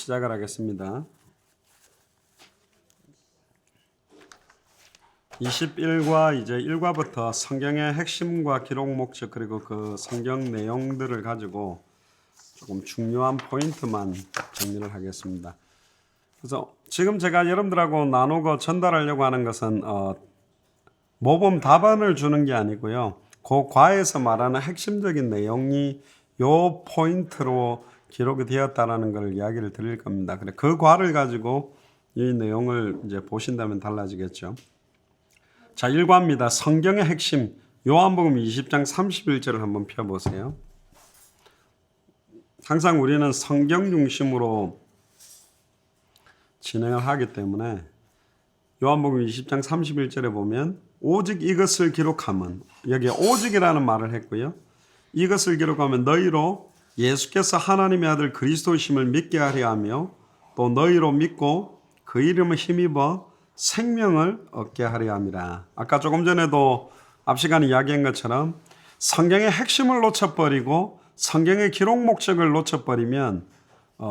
시작을 하겠습니다. 21과 이제 1과부터 성경의 핵심과 기록 목적 그리고 그 성경 내용들을 가지고 조금 중요한 포인트만 정리를 하겠습니다. 그래서 지금 제가 여러분들하고 나누고 전달하려고 하는 것은 모범 답안을 주는 게 아니고요. 그 과에서 말하는 핵심적인 내용이 요 포인트로 기록이 되었다라는 걸 이야기를 드릴 겁니다. 그래 그 과를 가지고 이 내용을 이제 보신다면 달라지겠죠. 자, 1과입니다. 성경의 핵심 요한복음 20장 31절을 한번 펴보세요. 항상 우리는 성경 중심으로 진행을 하기 때문에 요한복음 20장 31절에 보면 오직 이것을 기록하면, 여기에 오직이라는 말을 했고요. 이것을 기록하면 너희로 예수께서 하나님의 아들 그리스도심을 믿게 하려 하며 또 너희로 믿고 그 이름을 힘입어 생명을 얻게 하려 함이라. 아까 조금 전에도 앞 시간에 이야기한 것처럼 성경의 핵심을 놓쳐버리고 성경의 기록 목적을 놓쳐버리면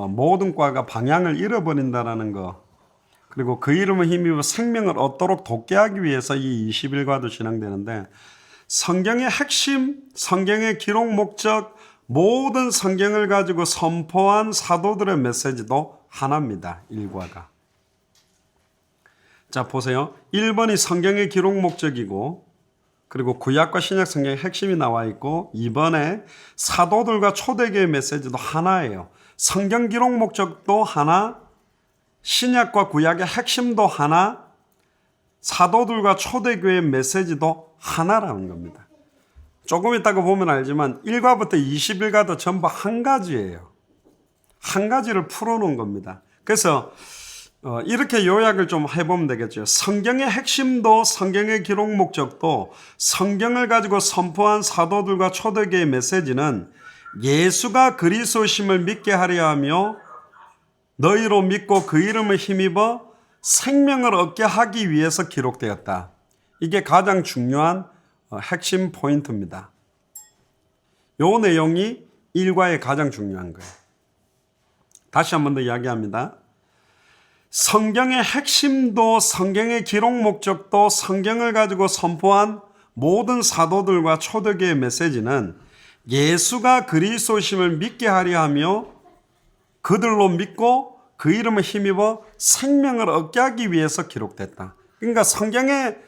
모든 과가 방향을 잃어버린다는 거, 그리고 그 이름을 힘입어 생명을 얻도록 돕게 하기 위해서 이 21과도 진행되는데, 성경의 핵심, 성경의 기록 목적, 모든 성경을 가지고 선포한 사도들의 메시지도 하나입니다. 1과가. 자, 보세요. 1번이 성경의 기록 목적이고, 그리고 구약과 신약 성경의 핵심이 나와 있고, 2번에 사도들과 초대교회 메시지도 하나예요. 성경 기록 목적도 하나, 신약과 구약의 핵심도 하나, 사도들과 초대교회 메시지도 하나라는 겁니다. 조금 있다가 보면 알지만 1과부터 21과도 전부 한 가지예요. 한 가지를 풀어놓은 겁니다. 그래서 이렇게 요약을 좀 해보면 되겠죠. 성경의 핵심도 성경의 기록 목적도 성경을 가지고 선포한 사도들과 초대교회의 메시지는 예수가 그리스도심을 믿게 하려 하며 너희로 믿고 그 이름을 힘입어 생명을 얻게 하기 위해서 기록되었다. 이게 가장 중요한 핵심 포인트입니다. 요 내용이 1과에 가장 중요한 거예요. 다시 한 번 더 이야기합니다. 성경의 핵심도 성경의 기록 목적도 성경을 가지고 선포한 모든 사도들과 초대교회의 메시지는 예수가 그리스도심을 믿게 하려 하며 그들로 믿고 그 이름을 힘입어 생명을 얻게 하기 위해서 기록됐다. 그러니까 성경의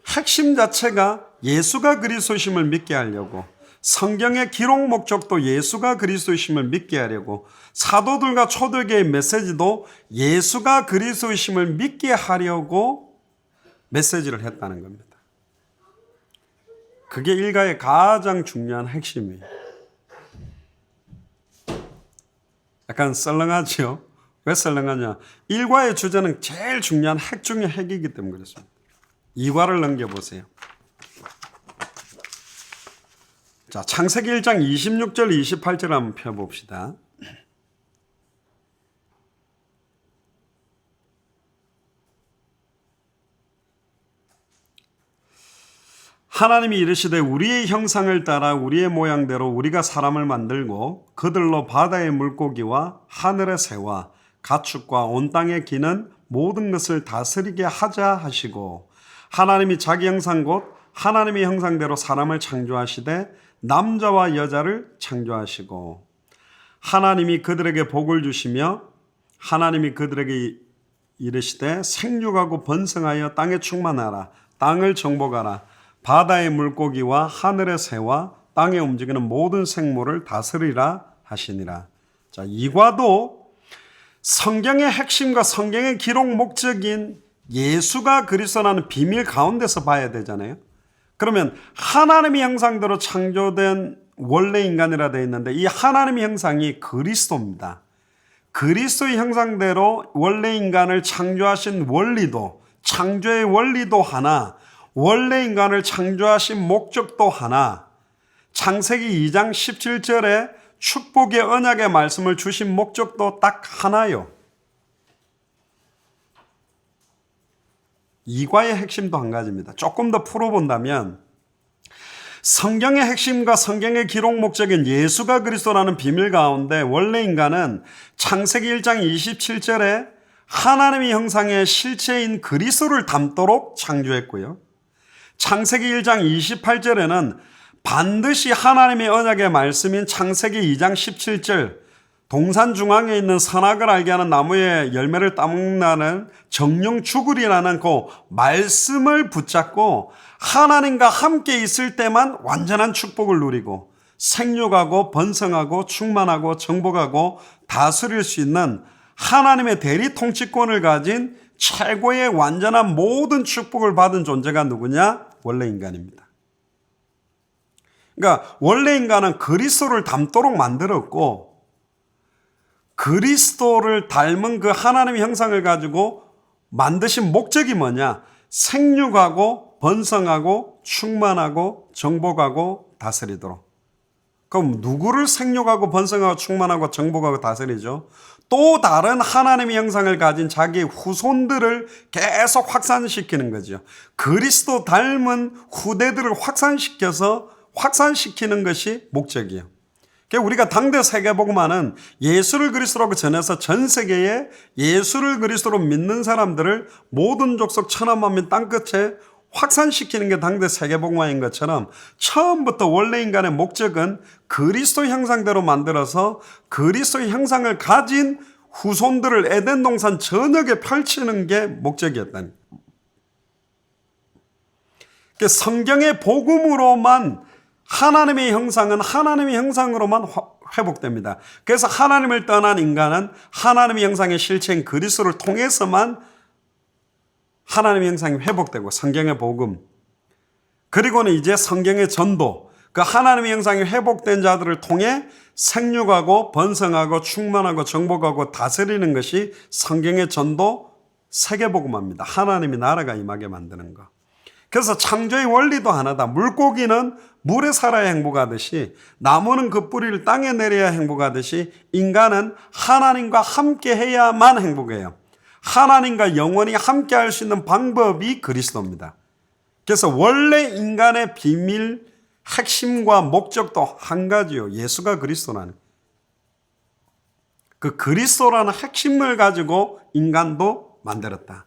핵심 자체가 예수가 그리스도심을 믿게 하려고, 성경의 기록 목적도 예수가 그리스도심을 믿게 하려고, 사도들과 초대교회의 메시지도 예수가 그리스도심을 믿게 하려고 메시지를 했다는 겁니다. 그게 1과의 가장 중요한 핵심이에요. 약간 썰렁하죠? 왜 썰렁하냐? 1과의 주제는 제일 중요한 핵 중의 핵이기 때문에 그렇습니다. 2과를 넘겨보세요. 자, 창세기 1장 26절 28절 한번 펴봅시다. 하나님이 이르시되 우리의 형상을 따라 우리의 모양대로 우리가 사람을 만들고 그들로 바다의 물고기와 하늘의 새와 가축과 온 땅에 기는 모든 것을 다스리게 하자 하시고, 하나님이 자기 형상 곧 하나님의 형상대로 사람을 창조하시되 남자와 여자를 창조하시고, 하나님이 그들에게 복을 주시며 하나님이 그들에게 이르시되 생육하고 번성하여 땅에 충만하라, 땅을 정복하라, 바다의 물고기와 하늘의 새와 땅에 움직이는 모든 생물을 다스리라 하시니라. 자, 2과도 성경의 핵심과 성경의 기록 목적인 예수가 그리스도라는 비밀 가운데서 봐야 되잖아요. 그러면 하나님의 형상대로 창조된 원래 인간이라 되어 있는데 이 하나님의 형상이 그리스도입니다. 그리스도의 형상대로 원래 인간을 창조하신 원리도, 창조의 원리도 하나, 원래 인간을 창조하신 목적도 하나, 창세기 2장 17절에 축복의 언약의 말씀을 주신 목적도 딱 하나요. 2과의 핵심도 한 가지입니다. 조금 더 풀어본다면 성경의 핵심과 성경의 기록 목적인 예수가 그리스도라는 비밀 가운데 원래 인간은 창세기 1장 27절에 하나님의 형상의 실체인 그리스도를 담도록 창조했고요. 창세기 1장 28절에는 반드시 하나님의 언약의 말씀인 창세기 2장 17절 동산 중앙에 있는 선악을 알게 하는 나무의 열매를 따먹나는 정령 죽으리라는 그 말씀을 붙잡고 하나님과 함께 있을 때만 완전한 축복을 누리고 생육하고 번성하고 충만하고 정복하고 다스릴 수 있는 하나님의 대리 통치권을 가진 최고의 완전한 모든 축복을 받은 존재가 누구냐? 원래 인간입니다. 그러니까 원래 인간은 그리스도를 닮도록 만들었고 그리스도를 닮은 그 하나님의 형상을 가지고 만드신 목적이 뭐냐? 생육하고 번성하고 충만하고 정복하고 다스리도록. 그럼 누구를 생육하고 번성하고 충만하고 정복하고 다스리죠? 또 다른 하나님의 형상을 가진 자기 후손들을 계속 확산시키는 거죠. 그리스도 닮은 후대들을 확산시키는 것이 목적이에요. 우리가 당대 세계복음화는 예수를 그리스도로 전해서 전 세계에 예수를 그리스도로 믿는 사람들을 모든 족속 천하 만민 땅끝에 확산시키는 게 당대 세계복음화인 것처럼 처음부터 원래 인간의 목적은 그리스도 형상대로 만들어서 그리스도의 형상을 가진 후손들을 에덴 동산 전역에 펼치는 게 목적이었다니. 성경의 복음으로만 하나님의 형상은 하나님의 형상으로만 회복됩니다. 그래서 하나님을 떠난 인간은 하나님의 형상의 실체인 그리스도를 통해서만 하나님의 형상이 회복되고 성경의 복음 그리고는 이제 성경의 전도 그 하나님의 형상이 회복된 자들을 통해 생육하고 번성하고 충만하고 정복하고 다스리는 것이 성경의 전도 세계복음화입니다. 하나님의 나라가 임하게 만드는 것. 그래서 창조의 원리도 하나다. 물고기는 물에 살아야 행복하듯이 나무는 그 뿌리를 땅에 내려야 행복하듯이 인간은 하나님과 함께 해야만 행복해요. 하나님과 영원히 함께 할 수 있는 방법이 그리스도입니다. 그래서 원래 인간의 비밀, 핵심과 목적도 한 가지요. 예수가 그리스도라는. 그 그리스도라는 핵심을 가지고 인간도 만들었다.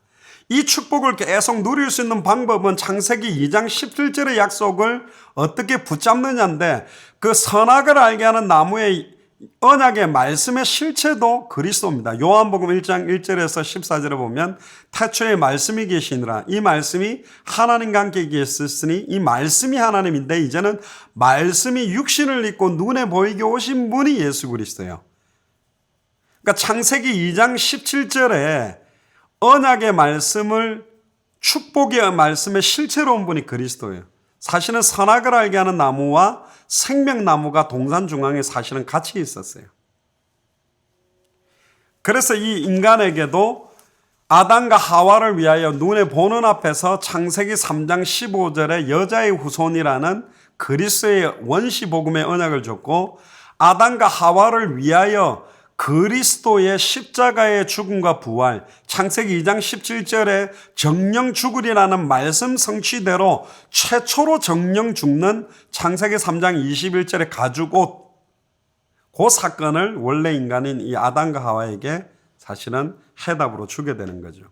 이 축복을 계속 누릴 수 있는 방법은 창세기 2장 17절의 약속을 어떻게 붙잡느냐인데 그 선악을 알게 하는 나무의 언약의 말씀의 실체도 그리스도입니다. 요한복음 1장 1절에서 14절에 보면 태초에 말씀이 계시니라. 이 말씀이 하나님과 함께 계셨으니 이 말씀이 하나님인데 이제는 말씀이 육신을 입고 눈에 보이게 오신 분이 예수 그리스도예요. 그러니까 창세기 2장 17절에 언약의 말씀을 축복의 말씀의 실체로 온 분이 그리스도예요. 사실은 선악을 알게 하는 나무와 생명나무가 동산 중앙에 사실은 같이 있었어요. 그래서 이 인간에게도 아담과 하와를 위하여 눈에 보는 앞에서 창세기 3장 15절에 여자의 후손이라는 그리스도의 원시 복음의 언약을 줬고 아담과 하와를 위하여 그리스도의 십자가의 죽음과 부활, 창세기 2장 17절에 정령 죽으리라는 말씀 성취대로 최초로 정령 죽는 창세기 3장 21절의 가죽옷, 그 사건을 원래 인간인 이 아담과 하와에게 사실은 해답으로 주게 되는 거죠.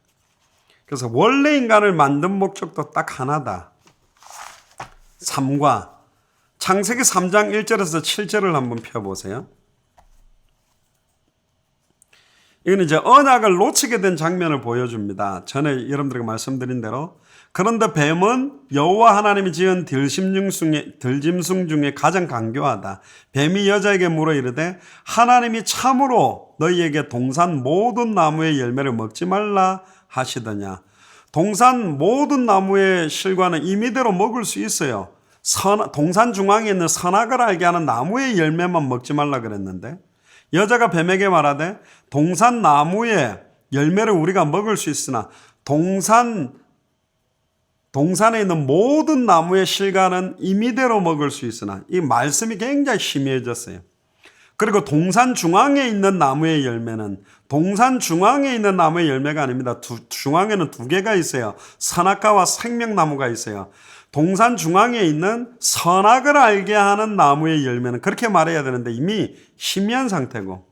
그래서 원래 인간을 만든 목적도 딱 하나다. 삶과 창세기 3장 1절에서 7절을 한번 펴보세요. 이건 이제 언약을 놓치게 된 장면을 보여줍니다. 전에 여러분들에게 말씀드린 대로 그런데 뱀은 여호와 하나님이 지은 들짐승 중에 가장 강교하다. 뱀이 여자에게 물어 이르되 하나님이 참으로 너희에게 동산 모든 나무의 열매를 먹지 말라 하시더냐. 동산 모든 나무의 실과는 임의대로 먹을 수 있어요. 동산 중앙에 있는 선악을 알게 하는 나무의 열매만 먹지 말라 그랬는데 여자가 뱀에게 말하되 동산 나무의 열매를 우리가 먹을 수 있으나 동산에 있는 모든 나무의 실과는 임의대로 먹을 수 있으나 이 말씀이 굉장히 심해졌어요. 그리고 동산 중앙에 있는 나무의 열매는 동산 중앙에 있는 나무의 열매가 아닙니다. 중앙에는 두 개가 있어요. 선악과와 생명나무가 있어요. 동산 중앙에 있는 선악을 알게 하는 나무의 열매는 그렇게 말해야 되는데 이미 희미한 상태고,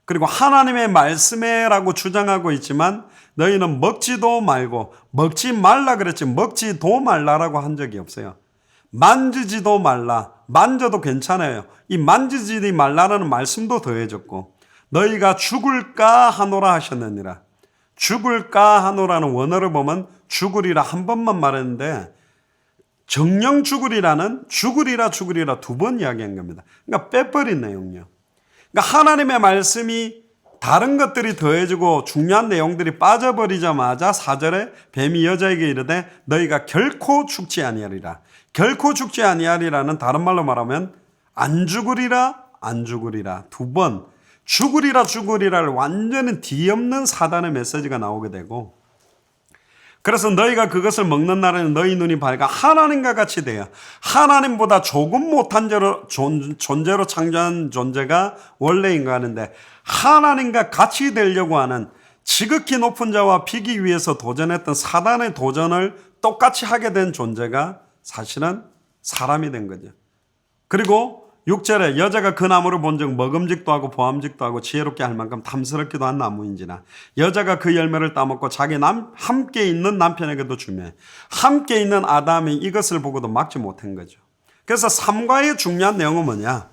그리고 하나님의 말씀에라고 주장하고 있지만 너희는 먹지도 말고, 먹지 말라 그랬지 먹지도 말라라고 한 적이 없어요. 만지지도 말라. 만져도 괜찮아요. 이 만지지 말라라는 말씀도 더해졌고, 너희가 죽을까 하노라 하셨느니라. 죽을까 하노라는 원어를 보면 죽으리라 한 번만 말했는데, 정령 죽으리라는 죽으리라 두 번 이야기한 겁니다. 그러니까 빼버린 내용이요. 그러니까 하나님의 말씀이 다른 것들이 더해지고 중요한 내용들이 빠져버리자마자 4절에 뱀이 여자에게 이르되 너희가 결코 죽지 아니하리라. 결코 죽지 아니하리라는, 다른 말로 말하면 안 죽으리라 두 번, 죽으리라를 완전히 뒤엎는 사단의 메시지가 나오게 되고, 그래서 너희가 그것을 먹는 날에는 너희 눈이 밝아 하나님과 같이 되어, 하나님보다 조금 못한 존재로 창조한 존재가 원래 인간인데 하나님과 같이 되려고 하는 지극히 높은 자와 비기 위해서 도전했던 사단의 도전을 똑같이 하게 된 존재가 사실은 사람이 된 거죠. 그리고 6절에 여자가 그 나무를 본즉 먹음직도 하고 보암직도 하고 지혜롭게 할 만큼 탐스럽기도 한 나무인지라 여자가 그 열매를 따먹고 자기 함께 있는 남편에게도 주며 함께 있는 아담이 이것을 보고도 막지 못한 거죠. 그래서 삼가의 중요한 내용은 뭐냐?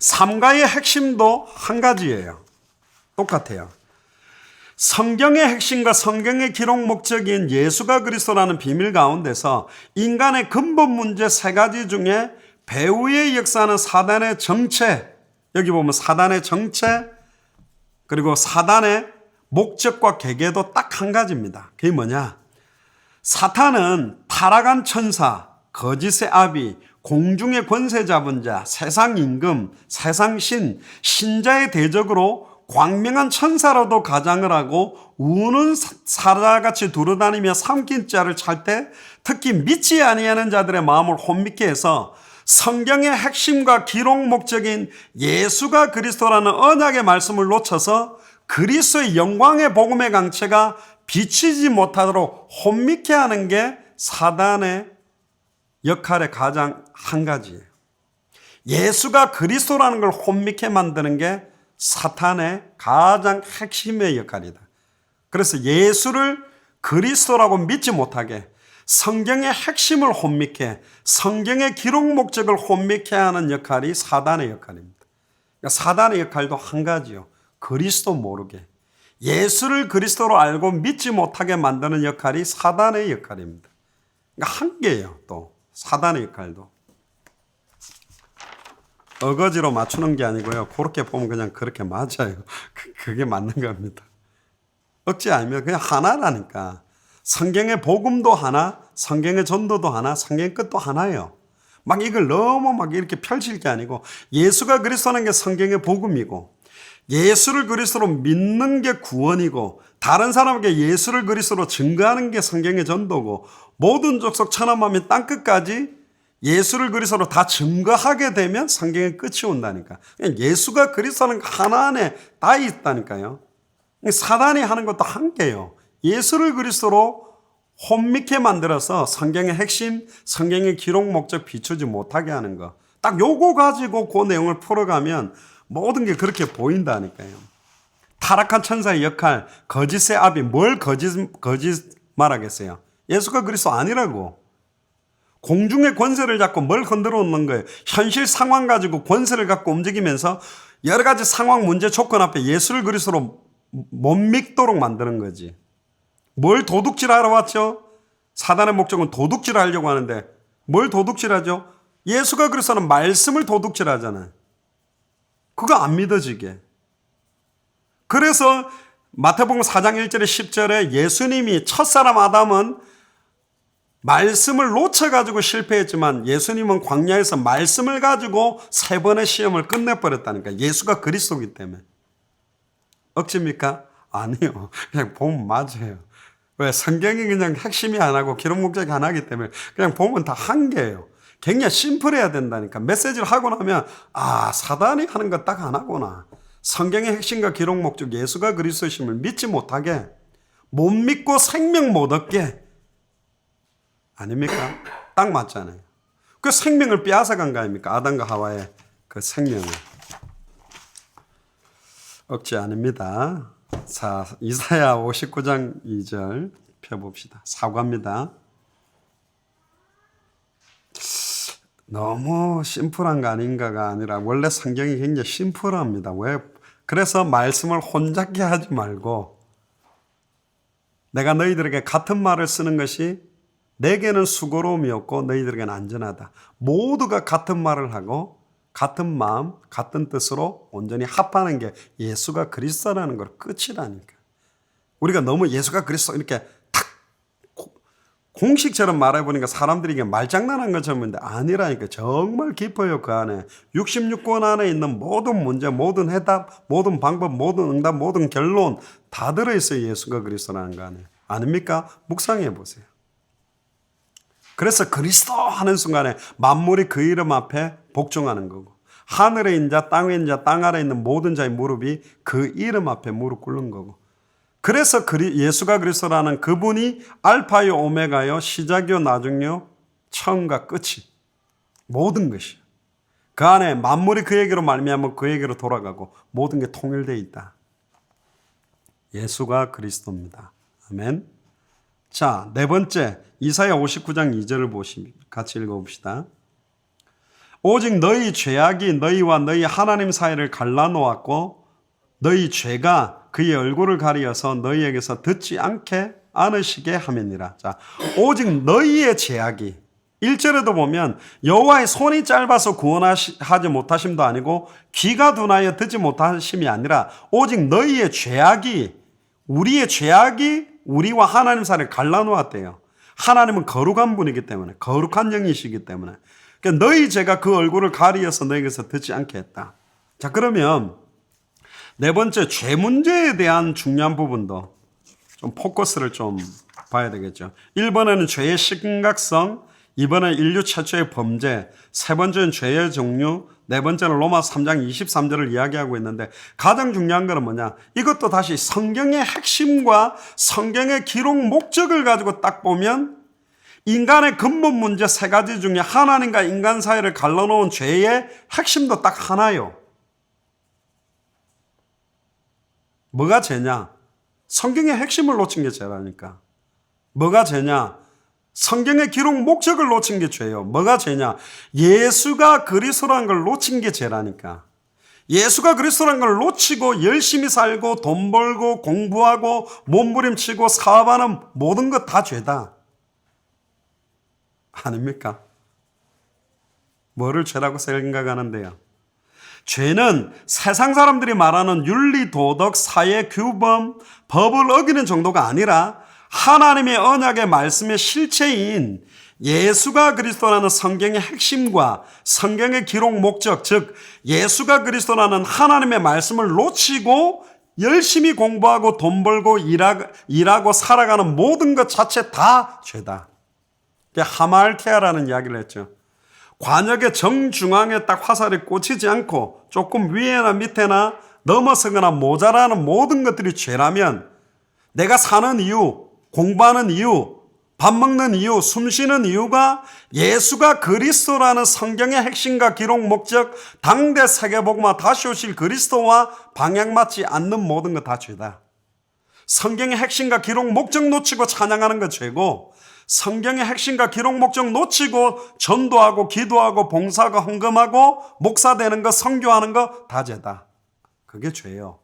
삼가의 핵심도 한 가지예요. 똑같아요. 성경의 핵심과 성경의 기록 목적인 예수가 그리스도라는 비밀 가운데서 인간의 근본 문제 3가지 중에 배후의 역사는 사단의 정체, 여기 보면 사단의 정체, 그리고 사단의 목적과 계계도 딱 한 가지입니다. 그게 뭐냐? 사탄은 타락한 천사, 거짓의 아비, 공중의 권세 잡은 자, 세상 임금, 세상 신, 신자의 대적으로 광명한 천사로도 가장을 하고 우는 사자같이 두루다니며 삼킨 자를 찰 때 특히 믿지 아니하는 자들의 마음을 혼미케 해서 성경의 핵심과 기록 목적인 예수가 그리스도라는 언약의 말씀을 놓쳐서 그리스도의 영광의 복음의 강체가 비치지 못하도록 혼미케 하는 게 사단의 역할의 가장 한 가지예요. 예수가 그리스도라는 걸 혼미케 만드는 게 사탄의 가장 핵심의 역할이다. 그래서 예수를 그리스도라고 믿지 못하게 성경의 핵심을 혼미케, 성경의 기록 목적을 혼미케 하는 역할이 사단의 역할입니다. 그러니까 사단의 역할도 한 가지요. 그리스도 모르게, 예수를 그리스도로 알고 믿지 못하게 만드는 역할이 사단의 역할입니다. 그러니까 한 개예요. 또 사단의 역할도. 어거지로 맞추는 게 아니고요. 그렇게 보면 그냥 그렇게 맞아요. 그게 맞는 겁니다. 억지 아니면 그냥 하나라니까. 성경의 복음도 하나, 성경의 전도도 하나, 성경의 끝도 하나예요. 막 이걸 너무 막 이렇게 펼칠 게 아니고 예수가 그리스도라는 게 성경의 복음이고 예수를 그리스도로 믿는 게 구원이고 다른 사람에게 예수를 그리스도로 증거하는 게 성경의 전도고 모든 족속 천하만민 땅끝까지 예수를 그리스도로 다 증거하게 되면 성경의 끝이 온다니까. 예수가 그리스도라는 하나 안에 다 있다니까요. 사단이 하는 것도 한 개예요. 예수를 그리스도로 혼미케 만들어서 성경의 핵심, 성경의 기록 목적 비추지 못하게 하는 거. 딱 요거 가지고 그 내용을 풀어가면 모든 게 그렇게 보인다니까요. 타락한 천사의 역할, 거짓의 아비, 뭘 거짓 말하겠어요? 예수가 그리스도 아니라고. 공중의 권세를 잡고 뭘 흔들어 놓는 거예요. 현실 상황 가지고 권세를 갖고 움직이면서 여러 가지 상황, 문제, 조건 앞에 예수를 그리스도로 못 믿도록 만드는 거지. 뭘 도둑질하러 왔죠? 사단의 목적은 도둑질을 하려고 하는데 뭘 도둑질하죠? 예수가 그리스도는 말씀을 도둑질하잖아요. 그거 안 믿어지게. 그래서 마태복음 4장 1절에 10절에 예수님이 첫사람 아담은 말씀을 놓쳐가지고 실패했지만 예수님은 광야에서 말씀을 가지고 3번의 시험을 끝내버렸다니까. 예수가 그리스도이기 때문에. 억지입니까? 아니요. 그냥 보면 맞아요. 왜? 성경이 그냥 핵심이 하나고 기록 목적이 하나이기 때문에 그냥 보면 다 한 개예요. 굉장히 심플해야 된다니까. 메시지를 하고 나면 아, 사단이 하는 거 딱 하나구나. 성경의 핵심과 기록 목적 예수가 그리스도심을 믿지 못하게, 못 믿고 생명 못 얻게, 아닙니까? 딱 맞잖아요. 그 생명을 빼앗아간 거 아닙니까? 아담과 하와의 그 생명을. 억지 아닙니다. 자, 이사야 59장 2절 펴봅시다. 사과입니다. 너무 심플한 거 아닌가가 아니라 원래 성경이 굉장히 심플합니다. 왜? 그래서 말씀을 혼잡게 하지 말고 내가 너희들에게 같은 말을 쓰는 것이 내게는 수고로움이었고 너희들에게는 안전하다. 모두가 같은 말을 하고 같은 마음, 같은 뜻으로 온전히 합하는 게 예수가 그리스도라는 걸 끝이라니까. 우리가 너무 예수가 그리스도 이렇게 탁 공식처럼 말해보니까 사람들이 이게 말장난한 것처럼 보는데 아니라니까. 정말 깊어요. 그 안에 66권 안에 있는 모든 문제, 모든 해답, 모든 방법, 모든 응답, 모든 결론 다 들어있어요. 예수가 그리스도라는 거 안에. 아닙니까? 묵상해 보세요. 그래서 그리스도 하는 순간에 만물이 그 이름 앞에 복종하는 거고, 하늘에 있는 자, 땅에 있는 자, 땅 아래에 있는 모든 자의 무릎이 그 이름 앞에 무릎 꿇는 거고, 그래서 예수가 그리스도라는 그분이 알파요 오메가요, 시작이요 나중요, 처음과 끝이, 모든 것이. 그 안에 만물이 그에게로 말미암아 그에게로 돌아가고 모든 게 통일되어 있다. 예수가 그리스도입니다. 아멘. 자, 네 번째, 이사야 59장 2절을 보시면 같이 읽어봅시다. 오직 너희 죄악이 너희와 너희 하나님 사이를 갈라놓았고 너희 죄가 그의 얼굴을 가리어서 너희에게서 듣지 않으시게 함이니라. 자, 오직 너희의 죄악이, 1절에도 보면 여호와의 손이 짧아서 구원하지 못하심도 아니고 귀가 둔하여 듣지 못하심이 아니라 오직 너희의 죄악이, 우리의 죄악이 우리와 하나님 사이를 갈라놓았대요. 하나님은 거룩한 분이기 때문에, 거룩한 영이시기 때문에. 그러니까 너희 죄가 그 얼굴을 가리어서 너희에게서 듣지 않게 했다. 자, 그러면 네 번째, 죄 문제에 대한 중요한 부분도 좀 포커스를 좀 봐야 되겠죠. 1번에는 죄의 심각성, 2번은 인류 최초의 범죄, 세 번째는 죄의 종류, 네 번째는 로마서 3장 23절을 이야기하고 있는데 가장 중요한 것은 뭐냐? 이것도 다시 성경의 핵심과 성경의 기록 목적을 가지고 딱 보면 인간의 근본 문제 세 가지 중에 하나님과 인간 사이를 갈라놓은 죄의 핵심도 딱 하나요. 뭐가 죄냐? 성경의 핵심을 놓친 게 죄라니까. 뭐가 죄냐? 성경의 기록 목적을 놓친 게 죄예요. 뭐가 죄냐? 예수가 그리스도라는 걸 놓친 게 죄라니까. 예수가 그리스도라는 걸 놓치고 열심히 살고 돈 벌고 공부하고 몸부림치고 사업하는 모든 것 다 죄다. 아닙니까? 뭐를 죄라고 생각하는데요? 죄는 세상 사람들이 말하는 윤리, 도덕, 사회, 규범, 법을 어기는 정도가 아니라 하나님의 언약의 말씀의 실체인 예수가 그리스도라는 성경의 핵심과 성경의 기록 목적, 즉 예수가 그리스도라는 하나님의 말씀을 놓치고 열심히 공부하고 돈 벌고 일하고 살아가는 모든 것 자체 다 죄다. 하말티아라는 이야기를 했죠. 관역의 정중앙에 딱 화살이 꽂히지 않고 조금 위에나 밑에나 넘어서거나 모자라는 모든 것들이 죄라면 내가 사는 이유, 공부하는 이유, 밥 먹는 이유, 숨 쉬는 이유가 예수가 그리스도라는 성경의 핵심과 기록 목적, 당대 세계복음화 다시 오실 그리스도와 방향 맞지 않는 모든 것 다 죄다. 성경의 핵심과 기록 목적 놓치고 찬양하는 것 죄고, 성경의 핵심과 기록 목적 놓치고 전도하고 기도하고 봉사하고 헌금하고 목사 되는 거, 선교하는 거 다 죄다. 그게 죄예요.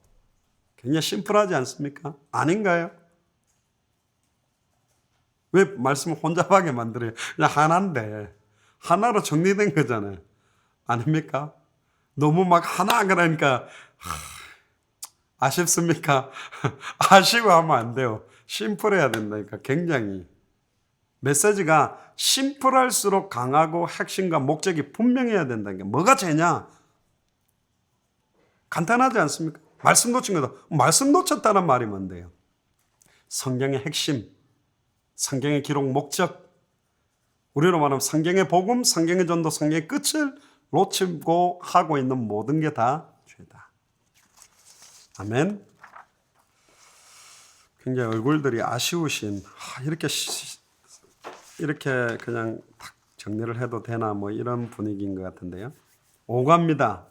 굉장히 심플하지 않습니까? 아닌가요? 왜 말씀을 혼잡하게 만들어요? 그냥 하나인데 하나로 정리된 거잖아요. 아닙니까? 너무 막 하나 그러니까 아쉽습니까? 아쉬워 하면 안 돼요. 심플해야 된다니까. 굉장히 메시지가 심플할수록 강하고 핵심과 목적이 분명해야 된다는 게 뭐가 죄냐? 간단하지 않습니까? 말씀 놓친 거다. 말씀 놓쳤다는 말이 뭔데요? 성경의 핵심, 성경의 기록 목적, 우리로 말하면 성경의 복음, 성경의 전도, 성경의 끝을 놓치고 하고 있는 모든 게 다 죄다. 아멘. 굉장히 얼굴들이 아쉬우신, 이렇게 이렇게 그냥 탁 정리를 해도 되나 뭐 이런 분위기인 것 같은데요. 5가입니다.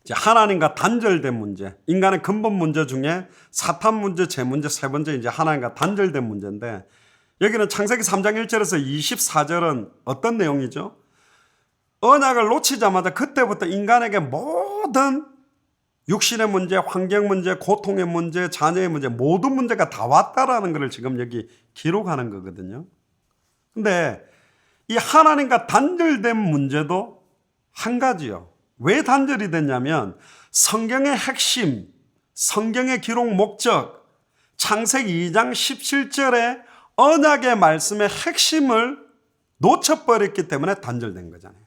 이제 하나님과 단절된 문제, 인간의 근본 문제 중에 사탄 문제, 죄 문제, 세 번째 이제 하나님과 단절된 문제인데, 여기는 창세기 3장 1절에서 24절은 어떤 내용이죠? 언약을 놓치자마자 그때부터 인간에게 모든 육신의 문제, 환경 문제, 고통의 문제, 자녀의 문제, 모든 문제가 다 왔다라는 것을 지금 여기 기록하는 거거든요. 근데 이 하나님과 단절된 문제도 한 가지요. 왜 단절이 됐냐면 성경의 핵심, 성경의 기록 목적, 창세기 2장 17절의 언약의 말씀의 핵심을 놓쳐버렸기 때문에 단절된 거잖아요.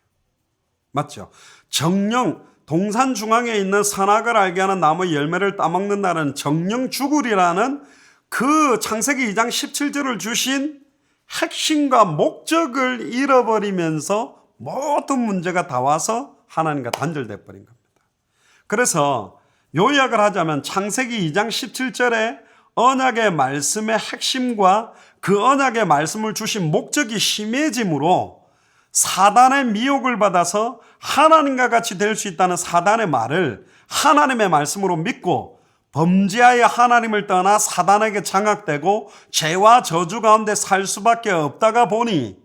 맞죠? 정령, 동산 중앙에 있는 선악을 알게 하는 나무 열매를 따먹는다는 정령 죽으리라는 그 창세기 2장 17절을 주신 핵심과 목적을 잃어버리면서 모든 문제가 다 와서 하나님과 단절돼 버린 겁니다. 그래서 요약을 하자면 창세기 2장 17절에 언약의 말씀의 핵심과 그 언약의 말씀을 주신 목적이 심해짐으로 사단의 미혹을 받아서 하나님과 같이 될 수 있다는 사단의 말을 하나님의 말씀으로 믿고 범죄하여 하나님을 떠나 사단에게 장악되고 죄와 저주 가운데 살 수밖에 없다가 보니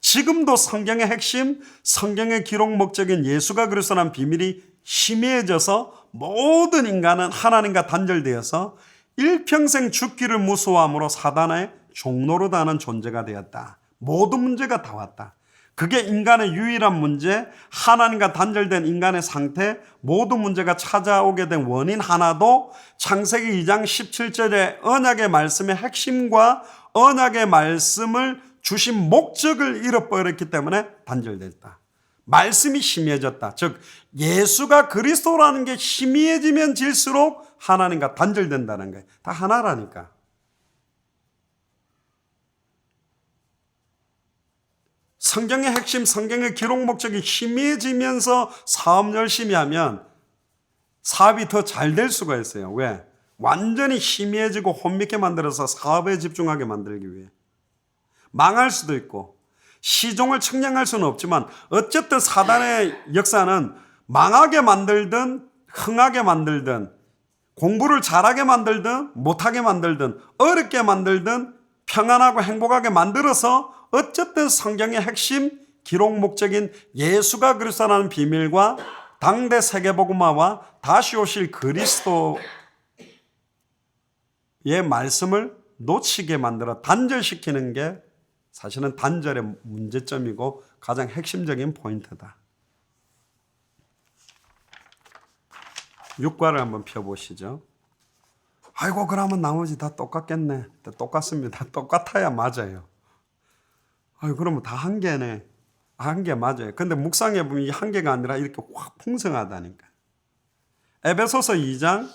지금도 성경의 핵심, 성경의 기록 목적인 예수가 그리스도라는 비밀이 희미해져서 모든 인간은 하나님과 단절되어서 일평생 죽기를 무서워함으로 사단의 종로로 다는 존재가 되었다. 모든 문제가 다 왔다. 그게 인간의 유일한 문제, 하나님과 단절된 인간의 상태, 모든 문제가 찾아오게 된 원인 하나도 창세기 2장 17절의 언약의 말씀의 핵심과 언약의 말씀을 주신 목적을 잃어버렸기 때문에 단절됐다. 말씀이 희미해졌다. 즉 예수가 그리스도라는 게 희미해지면 질수록 하나님과 단절된다는 거예요. 다 하나라니까. 성경의 핵심, 성경의 기록 목적이 희미해지면서 사업 열심히 하면 사업이 더 잘 될 수가 있어요. 왜? 완전히 희미해지고 혼미케 만들어서 사업에 집중하게 만들기 위해. 망할 수도 있고 시종을 측량할 수는 없지만 어쨌든 사단의 역사는 망하게 만들든 흥하게 만들든 공부를 잘하게 만들든 못하게 만들든 어렵게 만들든 평안하고 행복하게 만들어서 어쨌든 성경의 핵심 기록 목적인 예수가 그리스도라는 비밀과 당대 세계복음화와 다시 오실 그리스도의 말씀을 놓치게 만들어 단절시키는 게 사실은 단절의 문제점이고 가장 핵심적인 포인트다. 6과를 한번 펴보시죠. 아이고 그러면 나머지 다 똑같겠네. 똑같습니다. 똑같아야 맞아요. 아유 그러면 다 한 개네. 한 개 맞아요. 근데 묵상해 보면 이 한 개가 아니라 이렇게 확 풍성하다니까. 에베소서 2장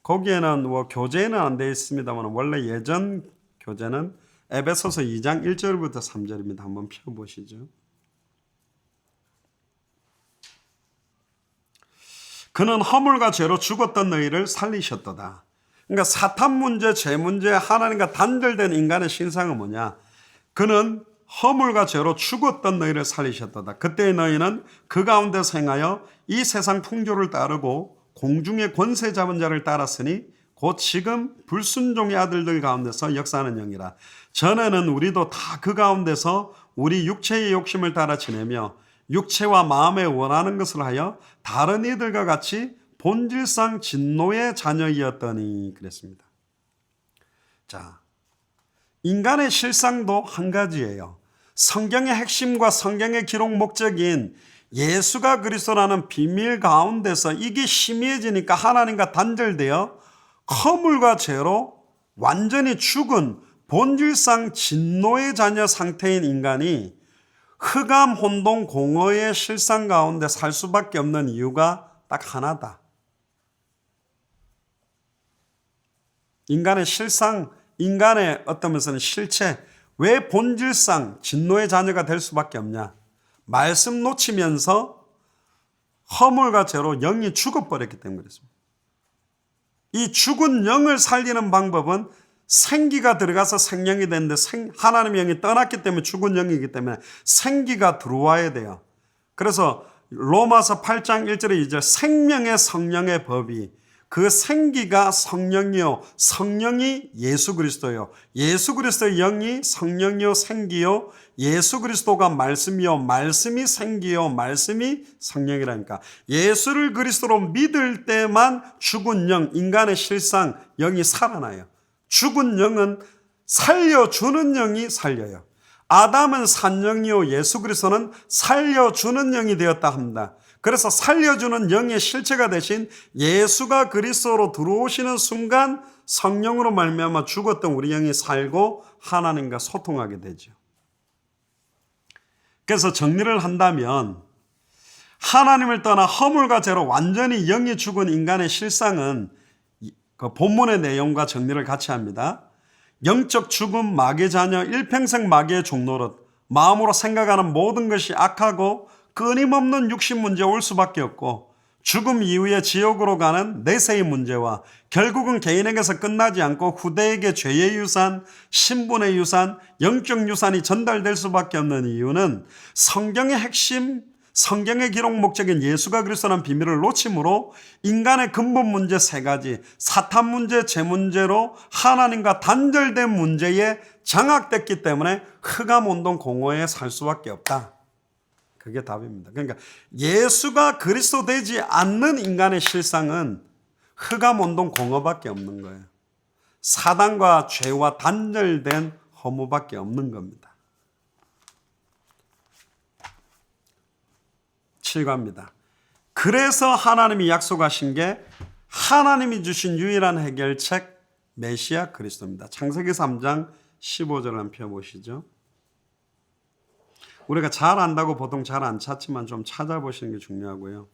거기에는 뭐 교재에는 안 되어 있습니다만 원래 예전 교재는 에베소서 2장 1절부터 3절입니다. 한번 펴보시죠. 그는 허물과 죄로 죽었던 너희를 살리셨도다. 그러니까 사탄 문제, 죄 문제, 하나님과 단절된 인간의 신상은 뭐냐? 그는 허물과 죄로 죽었던 너희를 살리셨도다. 그때의 너희는 그 가운데서 행하여 이 세상 풍조를 따르고 공중의 권세 잡은 자를 따랐으니 곧 지금 불순종의 아들들 가운데서 역사하는 영이라. 전에는 우리도 다 그 가운데서 우리 육체의 욕심을 따라 지내며 육체와 마음에 원하는 것을 하여 다른 이들과 같이 본질상 진노의 자녀이었더니 그랬습니다. 자, 인간의 실상도 한 가지예요. 성경의 핵심과 성경의 기록 목적인 예수가 그리스도라는 비밀 가운데서 이게 희미해지니까 하나님과 단절되어 허물과 죄로 완전히 죽은 본질상 진노의 자녀 상태인 인간이 흑암, 혼동, 공허의 실상 가운데 살 수밖에 없는 이유가 딱 하나다. 인간의 실상, 인간의 어떤 면에서는 실체, 왜 본질상 진노의 자녀가 될 수밖에 없냐? 말씀 놓치면서 허물과 죄로 영이 죽어버렸기 때문에 그렇습니다. 이 죽은 영을 살리는 방법은 생기가 들어가서 생명이 되는데 하나님의 영이 떠났기 때문에 죽은 영이기 때문에 생기가 들어와야 돼요. 그래서 로마서 8장 1절에 2절 생명의 성령의 법이 그 생기가 성령이요 성령이 예수 그리스도요 예수 그리스도의 영이 성령이요 생기요 예수 그리스도가 말씀이요 말씀이 생기요 말씀이 성령이라니까 예수를 그리스도로 믿을 때만 죽은 영 인간의 실상 영이 살아나요. 죽은 영은 살려주는 영이 살려요. 아담은 산영이요 예수 그리스도는 살려주는 영이 되었다 합니다. 그래서 살려주는 영의 실체가 되신 예수가 그리스도로 들어오시는 순간 성령으로 말미암아 죽었던 우리 영이 살고 하나님과 소통하게 되죠. 그래서 정리를 한다면 하나님을 떠나 허물과 죄로 완전히 영이 죽은 인간의 실상은 그 본문의 내용과 정리를 같이 합니다. 영적 죽음, 마귀의 자녀, 일평생 마귀의 종노릇, 마음으로 생각하는 모든 것이 악하고 끊임없는 육신 문제에 올 수밖에 없고 죽음 이후에 지옥으로 가는 내세의 문제와 결국은 개인에게서 끝나지 않고 후대에게 죄의 유산, 신분의 유산, 영적 유산이 전달될 수밖에 없는 이유는 성경의 핵심, 성경의 기록 목적인 예수가 그리스도라는 비밀을 놓침으로 인간의 근본 문제 세 가지, 사탄 문제, 죄 문제로 하나님과 단절된 문제에 장악됐기 때문에 흑암 온통 공허에 살 수밖에 없다. 그게 답입니다. 그러니까 예수가 그리스도 되지 않는 인간의 실상은 흑암 온통 공허밖에 없는 거예요. 사단과 죄와 단절된 허무밖에 없는 겁니다. 7과입니다. 그래서 하나님이 약속하신 게 하나님이 주신 유일한 해결책 메시아 그리스도입니다. 창세기 3장 15절 한번 펴보시죠. 우리가 잘 안다고 보통 잘 안 찾지만 좀 찾아보시는 게 중요하고요.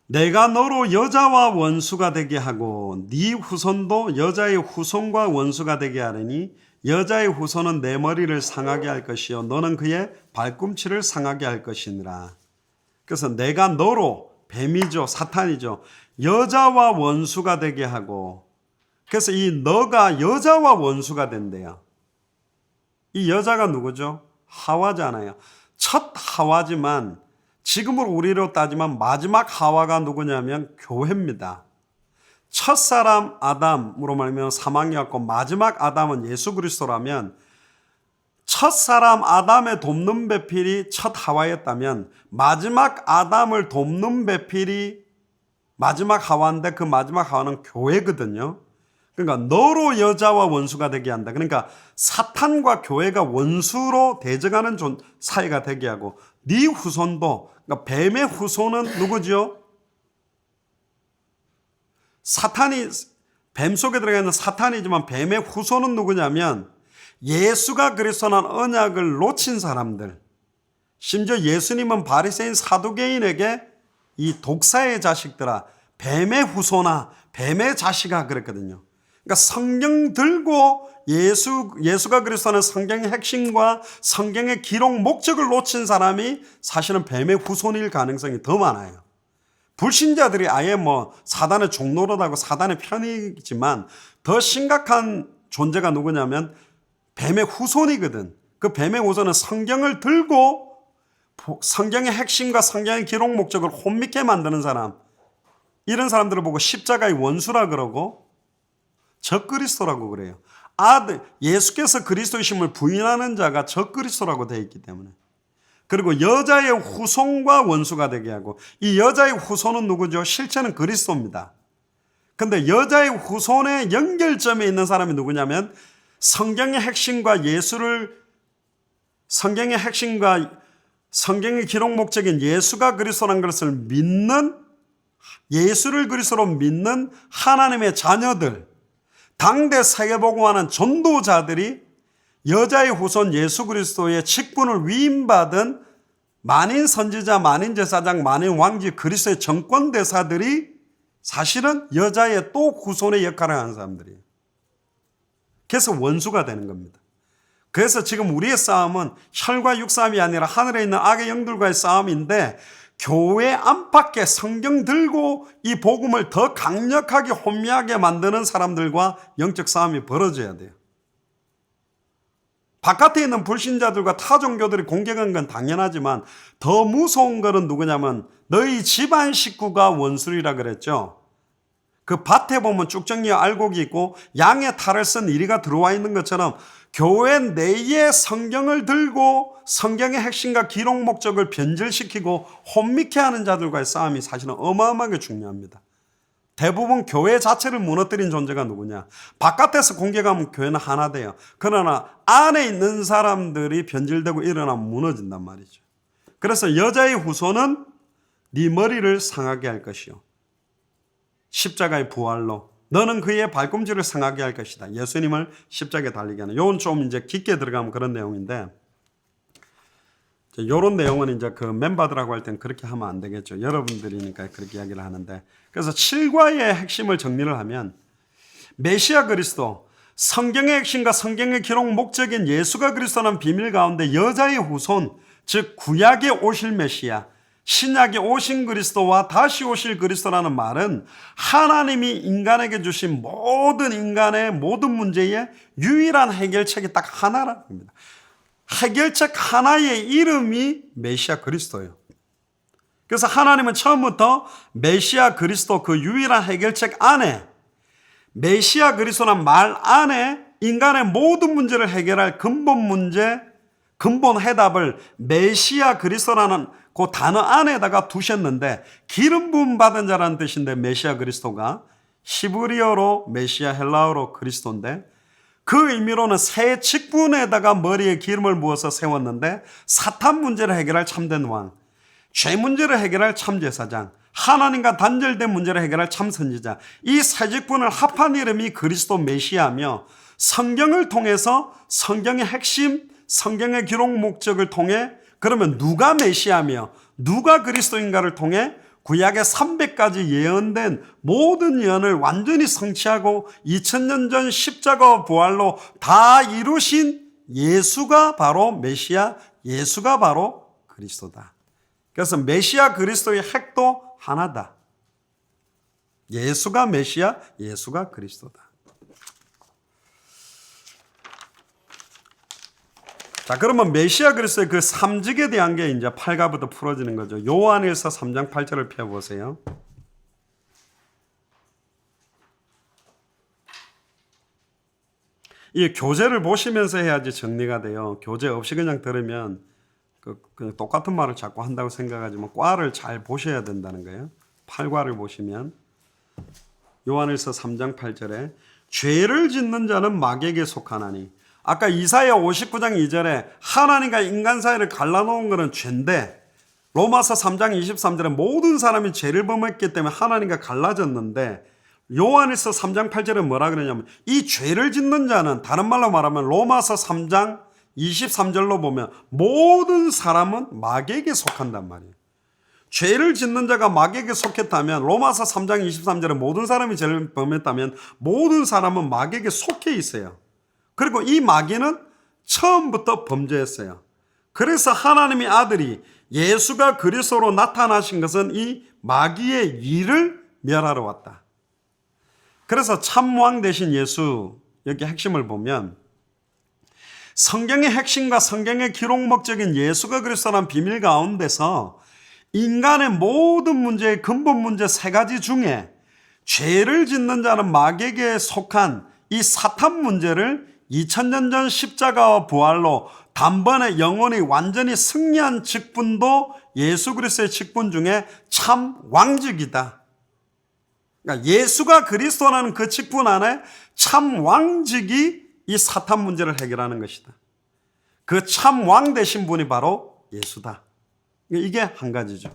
내가 너로 여자와 원수가 되게 하고 네 후손도 여자의 후손과 원수가 되게 하리니 여자의 후손은 내 머리를 상하게 할 것이요 너는 그의 발꿈치를 상하게 할 것이니라. 그래서 내가 너로 뱀이죠 사탄이죠 여자와 원수가 되게 하고 그래서 이 너가 여자와 원수가 된대요. 이 여자가 누구죠? 하와잖아요. 첫 하와지만 지금으로 우리로 따지면 마지막 하와가 누구냐면 교회입니다. 첫사람 아담으로 말하면 사망이었고 마지막 아담은 예수 그리스도라면 첫사람 아담의 돕는 배필이 첫 하와였다면 마지막 아담을 돕는 배필이 마지막 하와인데 그 마지막 하와는 교회거든요. 그러니까 너로 여자와 원수가 되게 한다. 그러니까 사탄과 교회가 원수로 대적하는 사이가 되게 하고 네 후손도 그러니까 뱀의 후손은 누구죠? 사탄이 뱀 속에 들어가 있는 사탄이지만 뱀의 후손은 누구냐면 예수가 그리스도라는 언약을 놓친 사람들. 심지어 예수님은 바리새인 사두개인에게 이 독사의 자식들아 뱀의 후손아 뱀의 자식아 그랬거든요. 그러니까 성경 들고 예수가 그리스도라는 성경의 핵심과 성경의 기록 목적을 놓친 사람이 사실은 뱀의 후손일 가능성이 더 많아요. 불신자들이 아예 사단의 종노릇하고 사단의 편이지만 더 심각한 존재가 누구냐면 뱀의 후손이거든. 그 뱀의 후손은 성경을 들고 성경의 핵심과 성경의 기록 목적을 혼미케 만드는 사람. 이런 사람들을 보고 십자가의 원수라 그러고 적그리스도라고 그래요. 예수께서 그리스도이심을 부인하는 자가 적그리스도라고 되어 있기 때문에. 그리고 여자의 후손과 원수가 되게 하고 이 여자의 후손은 누구죠? 실체는 그리스도입니다. 근데 여자의 후손의 연결점에 있는 사람이 누구냐면 성경의 핵심과 성경의 핵심과 성경의 기록 목적인 예수가 그리스도라는 것을 믿는 예수를 그리스도로 믿는 하나님의 자녀들 당대 세계복음하는 전도자들이 여자의 후손 예수 그리스도의 직분을 위임받은 만인 선지자, 만인 제사장, 만인 왕지 그리스도의 정권 대사들이 사실은 여자의 또 후손의 역할을 하는 사람들이에요. 그래서 원수가 되는 겁니다. 그래서 지금 우리의 싸움은 혈과 육싸움이 아니라 하늘에 있는 악의 영들과의 싸움인데 교회 안팎에 성경 들고 이 복음을 더 강력하게 혼미하게 만드는 사람들과 영적 싸움이 벌어져야 돼요. 바깥에 있는 불신자들과 타 종교들이 공격한 건 당연하지만 더 무서운 것은 누구냐면 너희 집안 식구가 원수리라 그랬죠. 그 밭에 보면 쭉정이와 알곡이 있고 양의 탈을 쓴 이리가 들어와 있는 것처럼 교회 내에 성경을 들고 성경의 핵심과 기록 목적을 변질시키고 혼미케 하는 자들과의 싸움이 사실은 어마어마하게 중요합니다. 대부분 교회 자체를 무너뜨린 존재가 누구냐? 바깥에서 공격하면 교회는 하나 돼요. 그러나 안에 있는 사람들이 변질되고 일어나면 무너진단 말이죠. 그래서 여자의 후손은 네 머리를 상하게 할 것이요. 십자가의 부활로 너는 그의 발꿈치를 상하게 할 것이다. 예수님을 십자가에 달리게 하는. 요건 좀 이제 깊게 들어가면 그런 내용인데, 요런 내용은 이제 그 멤버들하고 할 때는 그렇게 하면 안 되겠죠. 여러분들이니까 그렇게 이야기를 하는데. 그래서 7과의 핵심을 정리를 하면 메시아 그리스도, 성경의 핵심과 성경의 기록 목적인 예수가 그리스도라는 비밀 가운데 여자의 후손, 즉 구약에 오실 메시아, 신약에 오신 그리스도와 다시 오실 그리스도라는 말은 하나님이 인간에게 주신 모든 인간의 모든 문제의 유일한 해결책이 딱 하나라는 겁니다. 해결책 하나의 이름이 메시아 그리스도예요. 그래서 하나님은 처음부터 메시아 그리스도 그 유일한 해결책 안에, 메시아 그리스도란 말 안에 인간의 모든 문제를 해결할 근본 문제, 근본 해답을 메시아 그리스도라는 그 단어 안에다가 두셨는데, 기름 부음 받은 자라는 뜻인데 메시아 그리스도가 히브리어로 메시아, 헬라어로 그리스도인데, 그 의미로는 새 직분에다가 머리에 기름을 부어서 세웠는데 사탄 문제를 해결할 참된 왕, 죄 문제를 해결할 참제사장, 하나님과 단절된 문제를 해결할 참선지자, 이 새 직분을 합한 이름이 그리스도 메시아며, 성경을 통해서 성경의 핵심, 성경의 기록 목적을 통해 그러면 누가 메시아며 누가 그리스도인가를 통해 구약의 300가지 예언된 모든 예언을 완전히 성취하고 2000년 전 십자가와 부활로 다 이루신 예수가 바로 메시아, 예수가 바로 그리스도다. 그래서 메시아 그리스도의 핵도 하나다. 예수가 메시아, 예수가 그리스도다. 자, 그러면 메시아 그리스도의 그 삼직에 대한 게 이제 8가부터 풀어지는 거죠. 요한일서 3장 8절을 펴보세요. 이 교재를 보시면서 해야지 정리가 돼요. 교재 없이 그냥 들으면 그냥 똑같은 말을 자꾸 한다고 생각하지만 과를 잘 보셔야 된다는 거예요. 8과를 보시면 요한일서 3장 8절에 죄를 짓는 자는 마귀에게 속하나니, 아까 이사야 59장 2절에 하나님과 인간 사이를 갈라놓은 것은 죄인데, 로마서 3장 23절에 모든 사람이 죄를 범했기 때문에 하나님과 갈라졌는데, 요한일서 3장 8절에 뭐라 그러냐면 이 죄를 짓는 자는, 다른 말로 말하면 로마서 3장 23절로 보면 모든 사람은 마귀에게 속한단 말이에요. 죄를 짓는 자가 마귀에게 속했다면, 로마서 3장 23절에 모든 사람이 죄를 범했다면 모든 사람은 마귀에게 속해 있어요. 그리고 이 마귀는 처음부터 범죄했어요. 그래서 하나님의 아들이 예수가 그리스도로 나타나신 것은 이 마귀의 일을 멸하러 왔다. 그래서 참왕 대신 예수, 여기 핵심을 보면 성경의 핵심과 성경의 기록 목적인 예수가 그리스도라는 비밀 가운데서 인간의 모든 문제의 근본 문제 3가지 중에 죄를 짓는 자는 마귀에게 속한 이 사탄 문제를 2000년 전 십자가와 부활로 단번에 영원히 완전히 승리한 직분도 예수 그리스도의 직분 중에 참 왕직이다. 그러니까 예수가 그리스도라는 그 직분 안에 참 왕직이 이 사탄 문제를 해결하는 것이다. 그 참 왕 되신 분이 바로 예수다. 이게 한 가지죠.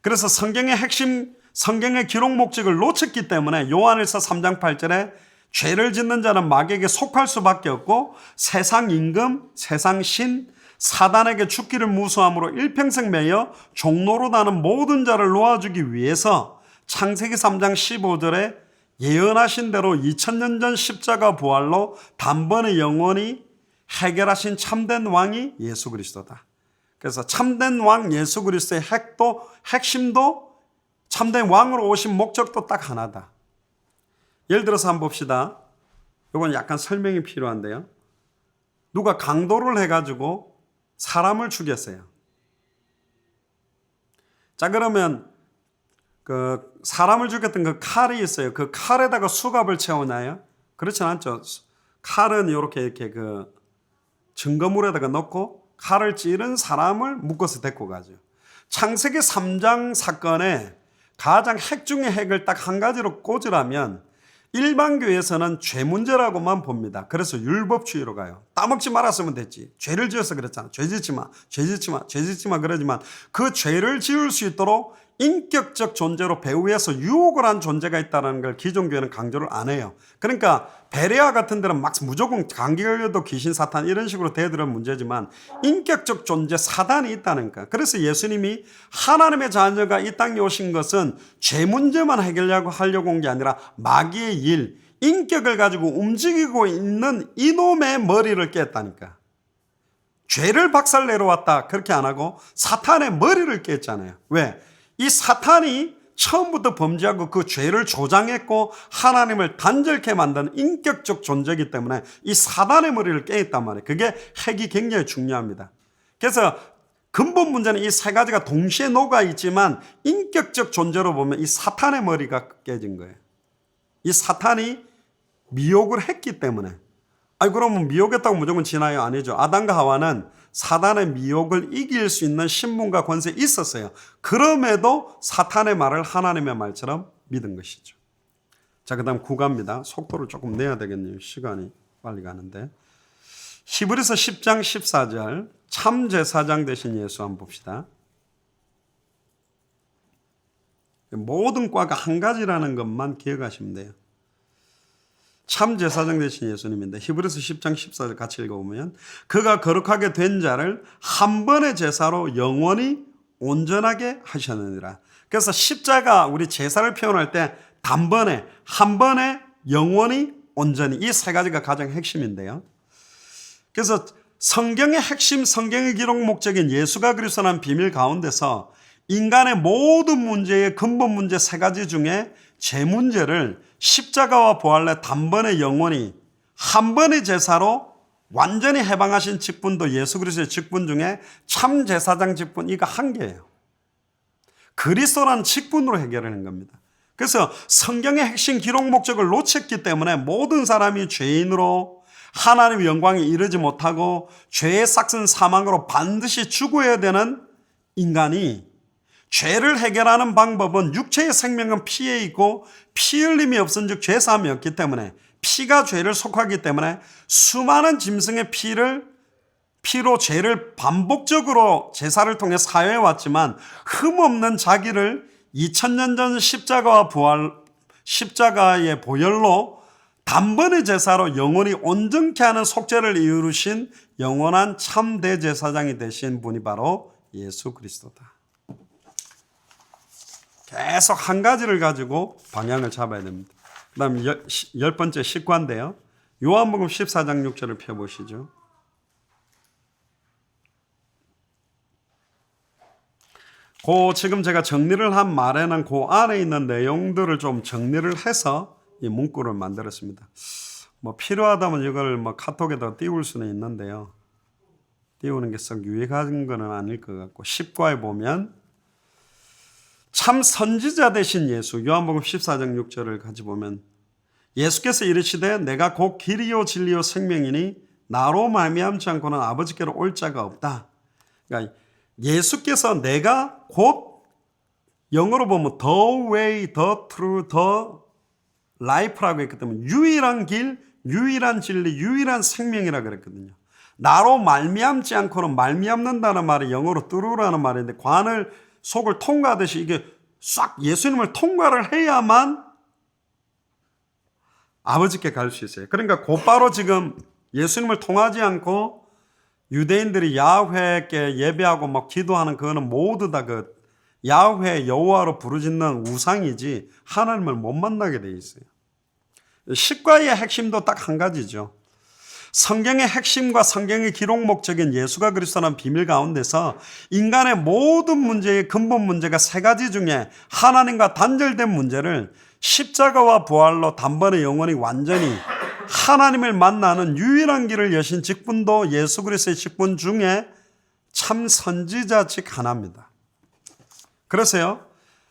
그래서 성경의 핵심, 성경의 기록 목적을 놓쳤기 때문에 요한일서 3장 8절에 죄를 짓는 자는 마귀에게 속할 수밖에 없고 세상 임금, 세상 신, 사단에게 죽기를 무수함으로 일평생 매여 종로로 나는 모든 자를 놓아주기 위해서 창세기 3장 15절에 예언하신 대로 2000년 전 십자가 부활로 단번에 영원히 해결하신 참된 왕이 예수 그리스도다. 그래서 참된 왕 예수 그리스도의 핵심도 참된 왕으로 오신 목적도 딱 하나다. 예를 들어서 한번 봅시다. 이건 약간 설명이 필요한데요. 누가 강도를 해가지고 사람을 죽였어요. 자, 그러면 그 사람을 죽였던 그 칼이 있어요. 그 칼에다가 수갑을 채우나요? 그렇진 않죠. 칼은 이렇게 그 증거물에다가 넣고 칼을 찌른 사람을 묶어서 데리고 가죠. 창세기 3장 사건에 가장 핵 중의 핵을 딱 한 가지로 꽂으라면 일반 교회에서는 죄 문제라고만 봅니다. 그래서 율법주의로 가요. 따먹지 말았으면 됐지. 죄를 지어서 그랬잖아. 죄 짓지 마. 죄 짓지 마. 죄 짓지 마. 그러지만 그 죄를 지을 수 있도록 인격적 존재로 배후에서 유혹을 한 존재가 있다는 걸 기존교회는 강조를 안 해요. 그러니까 베레아 같은 데는 막 무조건 감기 걸려도 귀신 사탄 이런 식으로 대들은 문제지만 인격적 존재 사단이 있다는 거. 그래서 예수님이 하나님의 자녀가 이 땅에 오신 것은 죄 문제만 해결하려고 온 게 아니라 마귀의 일, 인격을 가지고 움직이고 있는 이놈의 머리를 깼다니까. 죄를 박살내러 왔다 그렇게 안 하고 사탄의 머리를 깼잖아요. 왜? 이 사탄이 처음부터 범죄하고 그 죄를 조장했고 하나님을 단절케 만든 인격적 존재이기 때문에 이 사단의 머리를 깨있단 말이에요. 그게 핵이 굉장히 중요합니다. 그래서 근본 문제는 이 세 가지가 동시에 녹아 있지만 인격적 존재로 보면 이 사탄의 머리가 깨진 거예요. 이 사탄이 미혹을 했기 때문에. 아니 그러면 미혹했다고 무조건 지나요? 아니죠. 아담과 하와는 사단의 미혹을 이길 수 있는 신분과 권세에 있었어요. 그럼에도 사탄의 말을 하나님의 말처럼 믿은 것이죠. 자, 그 다음 9가입니다. 속도를 조금 내야 되겠네요. 시간이 빨리 가는데. 히브리서 10장 14절 참 제사장 되신 예수 한번 봅시다. 모든 과가 한 가지라는 것만 기억하시면 돼요. 참 제사장 되신 예수님인데 히브리서 10장 14절 같이 읽어보면 그가 거룩하게 된 자를 한 번의 제사로 영원히 온전하게 하셨느니라. 그래서 십자가 우리 제사를 표현할 때 단번에 한 번에 영원히 온전히 이 세 가지가 가장 핵심인데요. 그래서 성경의 핵심 성경의 기록 목적인 예수가 그리스도라는 비밀 가운데서 인간의 모든 문제의 근본 문제 세 가지 중에 죄 문제를 십자가와 부활의 단번에 영원히 한 번의 제사로 완전히 해방하신 직분도 예수 그리스도의 직분 중에 참 제사장 직분 이거 한 개예요. 그리스도라는 직분으로 해결하는 겁니다. 그래서 성경의 핵심 기록 목적을 놓쳤기 때문에 모든 사람이 죄인으로 하나님의 영광에 이르지 못하고 죄의 싹슨 사망으로 반드시 죽어야 되는 인간이 죄를 해결하는 방법은 육체의 생명은 피에 있고 피 흘림이 없은즉 죄사함이 없기 때문에 피가 죄를 속하기 때문에 수많은 짐승의 피로 죄를 반복적으로 제사를 통해 사회해 왔지만 흠없는 자기를 2000년 전 십자가의 보혈로 단번의 제사로 영원히 온전케 하는 속죄를 이루신 영원한 참 대제사장이 되신 분이 바로 예수 그리스도다. 계속 한 가지를 가지고 방향을 잡아야 됩니다. 그 다음 10번째 식관인데요. 요한복음 14장 6절을 펴보시죠. 지금 제가 정리를 한 말에는 그 안에 있는 내용들을 좀 정리를 해서 이 문구를 만들었습니다. 필요하다면 이걸 카톡에다 띄울 수는 있는데요. 띄우는 게 썩 유익한 건 아닐 것 같고 10과에 보면 참 선지자 되신 예수 요한복음 14장 6절을 같이 보면 예수께서 이르시되 내가 곧 길이요 진리요 생명이니 나로 말미암지 않고는 아버지께로 올 자가 없다. 그러니까 예수께서 내가 곧 영어로 보면 the way, the truth, the life라고 했기 때문에 유일한 길, 유일한 진리, 유일한 생명이라고 그랬거든요. 나로 말미암지 않고는 말미암는다는 말이 영어로 through라는 말인데 관을 속을 통과하듯이 이게 싹 예수님을 통과를 해야만 아버지께 갈 수 있어요. 그러니까 곧바로 지금 예수님을 통하지 않고 유대인들이 야훼께 예배하고 기도하는 그거는 모두 다 그 야훼 여호와로 부르짖는 우상이지 하나님을 못 만나게 돼 있어요. 십과의 핵심도 딱 한 가지죠. 성경의 핵심과 성경의 기록 목적인 예수가 그리스도라는 비밀 가운데서 인간의 모든 문제의 근본 문제가 세 가지 중에 하나님과 단절된 문제를 십자가와 부활로 단번에 영원히 완전히 하나님을 만나는 유일한 길을 여신 직분도 예수 그리스도의 직분 중에 참 선지자 즉 하나입니다. 그래서요,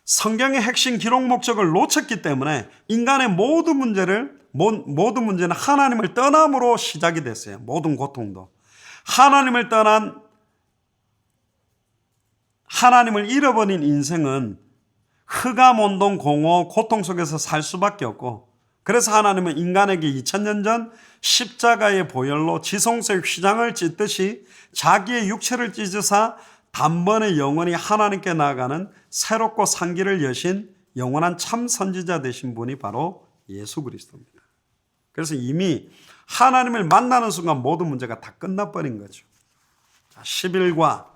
성경의 핵심 기록 목적을 놓쳤기 때문에 인간의 모든 문제는 하나님을 떠남으로 시작이 됐어요. 모든 고통도. 하나님을 잃어버린 인생은 흑암온동 공허 고통 속에서 살 수밖에 없고, 그래서 하나님은 인간에게 2000년 전 십자가의 보혈로 지성소의 휘장을 찢듯이 자기의 육체를 찢으사 단번에 영원히 하나님께 나아가는 새롭고 산 길을 여신 영원한 참 선지자 되신 분이 바로 예수 그리스도입니다. 그래서 이미 하나님을 만나는 순간 모든 문제가 다 끝나버린 거죠. 11과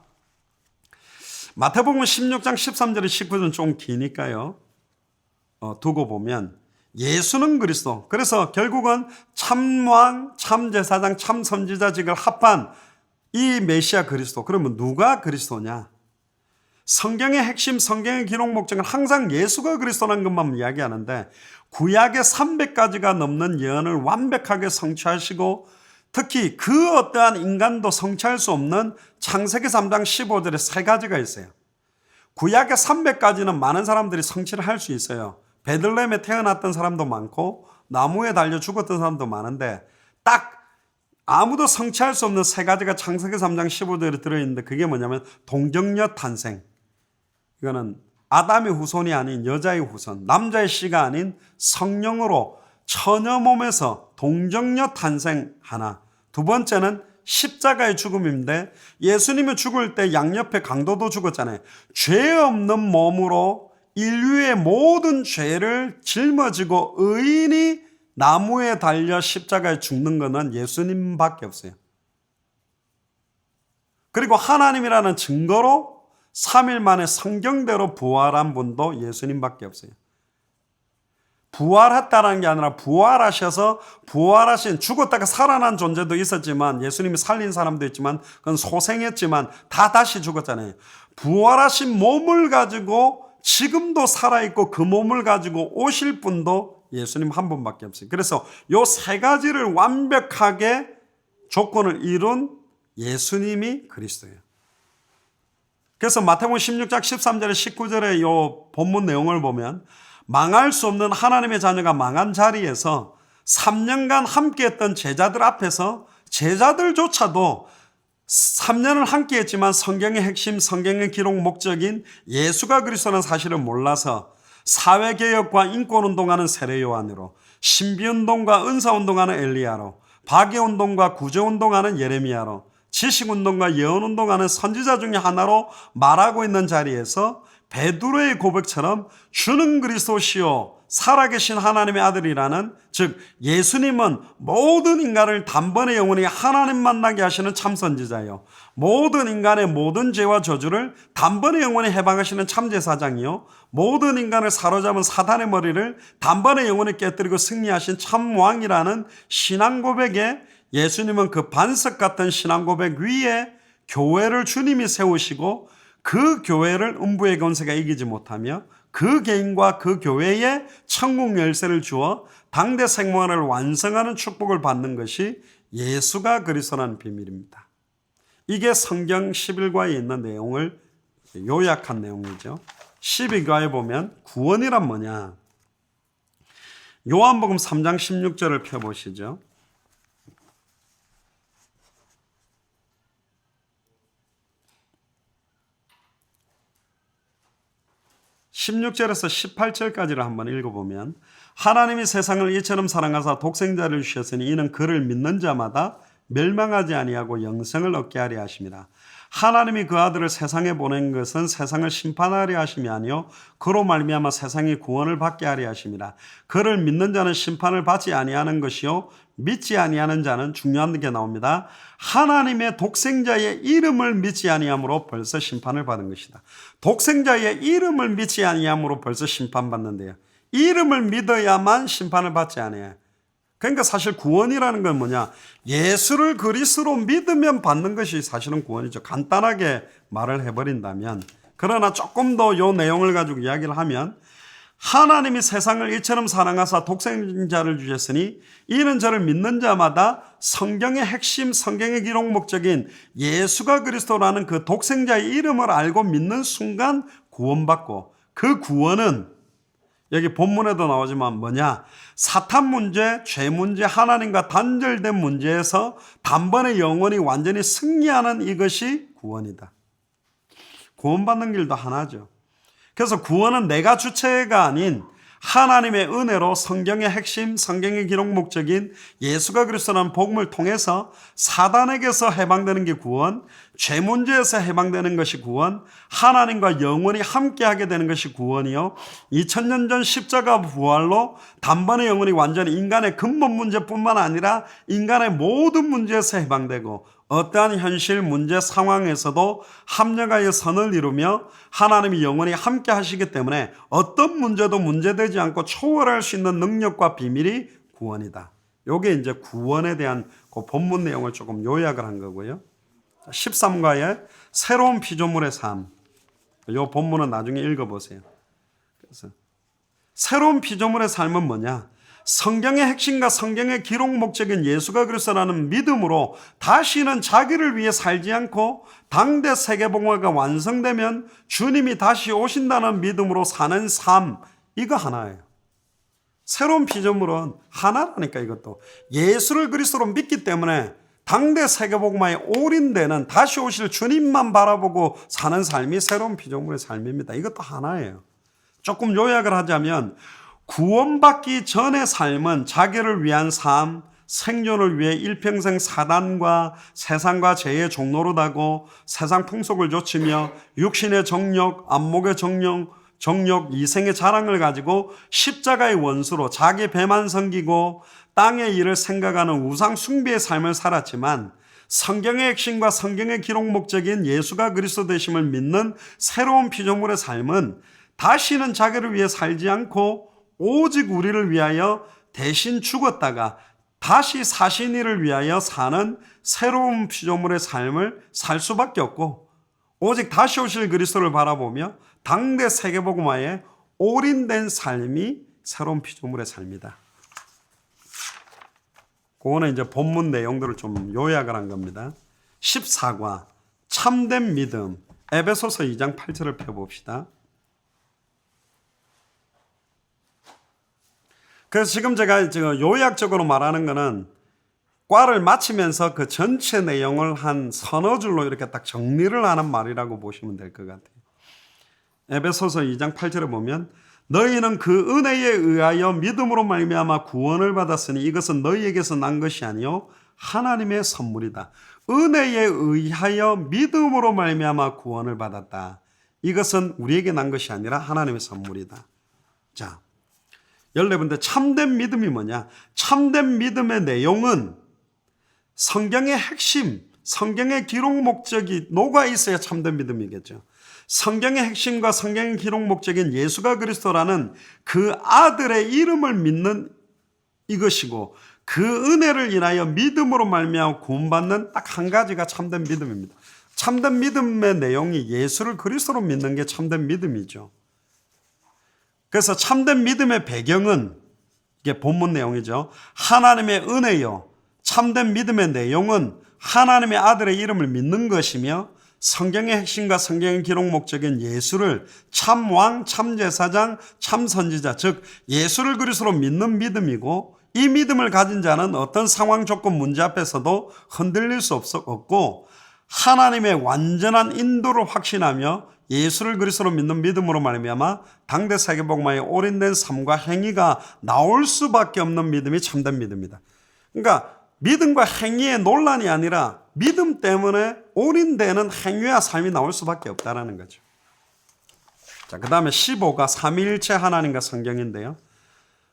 마태복음 16장 13절에 19절은 좀 기니까요, 두고 보면 예수는 그리스도, 그래서 결국은 참왕, 참제사장, 참선지자직을 합한 이 메시아 그리스도. 그러면 누가 그리스도냐? 성경의 핵심, 성경의 기록 목적은 항상 예수가 그리스도라는 것만 이야기하는데 구약의 300가지가 넘는 예언을 완벽하게 성취하시고 특히 그 어떠한 인간도 성취할 수 없는 창세기 3장 15절에 세 가지가 있어요. 구약의 300가지는 많은 사람들이 성취를 할 수 있어요. 베들레헴에 태어났던 사람도 많고 나무에 달려 죽었던 사람도 많은데 딱 아무도 성취할 수 없는 세 가지가 창세기 3장 15절에 들어있는데 그게 뭐냐면 동정녀 탄생. 이거는 아담의 후손이 아닌 여자의 후손, 남자의 씨가 아닌 성령으로 처녀 몸에서 동정녀 탄생 하나. 두 번째는 십자가의 죽음인데 예수님이 죽을 때 양옆에 강도도 죽었잖아요. 죄 없는 몸으로 인류의 모든 죄를 짊어지고 의인이 나무에 달려 십자가에 죽는 것은 예수님밖에 없어요. 그리고 하나님이라는 증거로 3일 만에 성경대로 부활한 분도 예수님밖에 없어요. 부활했다는 게 아니라 부활하신 죽었다가 살아난 존재도 있었지만 예수님이 살린 사람도 있지만 그건 소생했지만 다 다시 죽었잖아요. 부활하신 몸을 가지고 지금도 살아있고 그 몸을 가지고 오실 분도 예수님 한 분밖에 없어요. 그래서 요 세 가지를 완벽하게 조건을 이룬 예수님이 그리스도예요. 그래서 마태복음 16장 13절에 19절의 요 본문 내용을 보면 망할 수 없는 하나님의 자녀가 망한 자리에서 3년간 함께했던 제자들 앞에서 제자들조차도 3년을 함께했지만 성경의 핵심, 성경의 기록 목적인 예수가 그리스도라는 사실을 몰라서 사회개혁과 인권운동하는 세례요한으로, 신비운동과 은사운동하는 엘리야로, 박해운동과 구제운동하는 예레미야로, 지식운동과 예언운동하는 선지자 중에 하나로 말하고 있는 자리에서 베드로의 고백처럼 주는 그리스도시요 살아계신 하나님의 아들이라는, 즉 예수님은 모든 인간을 단번에 영원히 하나님 만나게 하시는 참선지자요, 모든 인간의 모든 죄와 저주를 단번에 영원히 해방하시는 참제사장이요, 모든 인간을 사로잡은 사단의 머리를 단번에 영원히 깨뜨리고 승리하신 참왕이라는 신앙고백에 예수님은 그 반석 같은 신앙고백 위에 교회를 주님이 세우시고 그 교회를 음부의 권세가 이기지 못하며 그 개인과 그 교회에 천국 열쇠를 주어 당대 생활을 완성하는 축복을 받는 것이 예수가 그리스도라는 비밀입니다. 이게 성경 11과에 있는 내용을 요약한 내용이죠. 12과에 보면 구원이란 뭐냐? 요한복음 3장 16절을 펴보시죠. 16절에서 18절까지를 한번 읽어보면 하나님이 세상을 이처럼 사랑하사 독생자를 주셨으니 이는 그를 믿는 자마다 멸망하지 아니하고 영생을 얻게 하려 하심이라. 하나님이 그 아들을 세상에 보낸 것은 세상을 심판하려 하심이 아니요 그로 말미암아 세상이 구원을 받게 하려 하심이라. 그를 믿는 자는 심판을 받지 아니하는 것이요 믿지 아니하는 자는, 중요한 게 나옵니다, 하나님의 독생자의 이름을 믿지 아니함으로 벌써 심판을 받은 것이다. 독생자의 이름을 믿지 아니함으로 벌써 심판받는데요, 이름을 믿어야만 심판을 받지 않아요. 그러니까 사실 구원이라는 건 뭐냐? 예수를 그리스도로 믿으면 받는 것이 사실은 구원이죠. 간단하게 말을 해버린다면. 그러나 조금 더 이 내용을 가지고 이야기를 하면 하나님이 세상을 이처럼 사랑하사 독생자를 주셨으니 이는 저를 믿는 자마다 성경의 핵심, 성경의 기록 목적인 예수가 그리스도라는 그 독생자의 이름을 알고 믿는 순간 구원받고, 그 구원은 여기 본문에도 나오지만 뭐냐? 사탄 문제, 죄 문제, 하나님과 단절된 문제에서 단번에 영원히 완전히 승리하는 이것이 구원이다. 구원받는 길도 하나죠. 그래서 구원은 내가 주체가 아닌 하나님의 은혜로 성경의 핵심, 성경의 기록 목적인 예수가 그리스도라는 복음을 통해서 사단에게서 해방되는 게 구원, 죄 문제에서 해방되는 것이 구원, 하나님과 영원히 함께하게 되는 것이 구원이요, 2000년 전 십자가 부활로 단번에 영원히 완전히 인간의 근본 문제뿐만 아니라 인간의 모든 문제에서 해방되고 어떠한 현실, 문제, 상황에서도 합력하여 선을 이루며 하나님이 영원히 함께 하시기 때문에 어떤 문제도 문제되지 않고 초월할 수 있는 능력과 비밀이 구원이다. 이게 이제 구원에 대한 그 본문 내용을 조금 요약을 한 거고요. 13과의 새로운 피조물의 삶. 이 본문은 나중에 읽어보세요. 그래서 새로운 피조물의 삶은 뭐냐? 성경의 핵심과 성경의 기록 목적인 예수가 그리스도라는 믿음으로 다시는 자기를 위해 살지 않고 당대 세계복음화가 완성되면 주님이 다시 오신다는 믿음으로 사는 삶, 이거 하나예요. 새로운 피조물은 하나라니까. 이것도 예수를 그리스도로 믿기 때문에 당대 세계복음화에 올인되는 다시 오실 주님만 바라보고 사는 삶이 새로운 피조물의 삶입니다. 이것도 하나예요. 조금 요약을 하자면 구원받기 전의 삶은 자기를 위한 삶, 생존을 위해 일평생 사단과 세상과 죄의 종로로 다고 세상 풍속을 좇으며 육신의 정욕, 안목의 정욕, 이생의 자랑을 가지고 십자가의 원수로 자기 배만 섬기고 땅의 일을 생각하는 우상 숭배의 삶을 살았지만 성경의 핵심과 성경의 기록 목적인 예수가 그리스도 되심을 믿는 새로운 피조물의 삶은 다시는 자기를 위해 살지 않고 오직 우리를 위하여 대신 죽었다가 다시 사신 이를 위하여 사는 새로운 피조물의 삶을 살 수밖에 없고, 오직 다시 오실 그리스도를 바라보며 당대 세계복음화에 올인된 삶이 새로운 피조물의 삶이다. 그거는 이제 본문 내용들을 좀 요약을 한 겁니다. 14과 참된 믿음, 에베소서 2장 8절을 펴봅시다. 그래서 지금 제가 요약적으로 말하는 거는 과를 마치면서 그 전체 내용을 한 서너 줄로 이렇게 딱 정리를 하는 말이라고 보시면 될 것 같아요. 에베소서 2장 8절에 보면 너희는 그 은혜에 의하여 믿음으로 말미암아 구원을 받았으니 이것은 너희에게서 난 것이 아니요 하나님의 선물이다. 은혜에 의하여 믿음으로 말미암아 구원을 받았다. 이것은 우리에게 난 것이 아니라 하나님의 선물이다. 자, 14번째 참된 믿음이 뭐냐? 참된 믿음의 내용은 성경의 핵심, 성경의 기록 목적이 녹아 있어야 참된 믿음이겠죠. 성경의 핵심과 성경의 기록 목적인 예수가 그리스도라는 그 아들의 이름을 믿는 이것이고, 그 은혜를 인하여 믿음으로 말미암아 구원받는 딱 한 가지가 참된 믿음입니다. 참된 믿음의 내용이 예수를 그리스도로 믿는 게 참된 믿음이죠. 그래서 참된 믿음의 배경은 이게 본문 내용이죠. 하나님의 은혜요. 참된 믿음의 내용은 하나님의 아들의 이름을 믿는 것이며 성경의 핵심과 성경의 기록 목적인 예수를 참왕, 참제사장, 참선지자, 즉 예수를 그리스도로 믿는 믿음이고, 이 믿음을 가진 자는 어떤 상황, 조건, 문제 앞에서도 흔들릴 수 없고 하나님의 완전한 인도를 확신하며 예수를 그리스도로 믿는 믿음으로 말미암아 당대 세계복음화에 올인된 삶과 행위가 나올 수밖에 없는 믿음이 참된 믿음이다. 그러니까 믿음과 행위의 논란이 아니라 믿음 때문에 올인되는 행위와 삶이 나올 수밖에 없다는 거죠. 자, 그 다음에 15가 삼위일체 하나님과 성경인데요.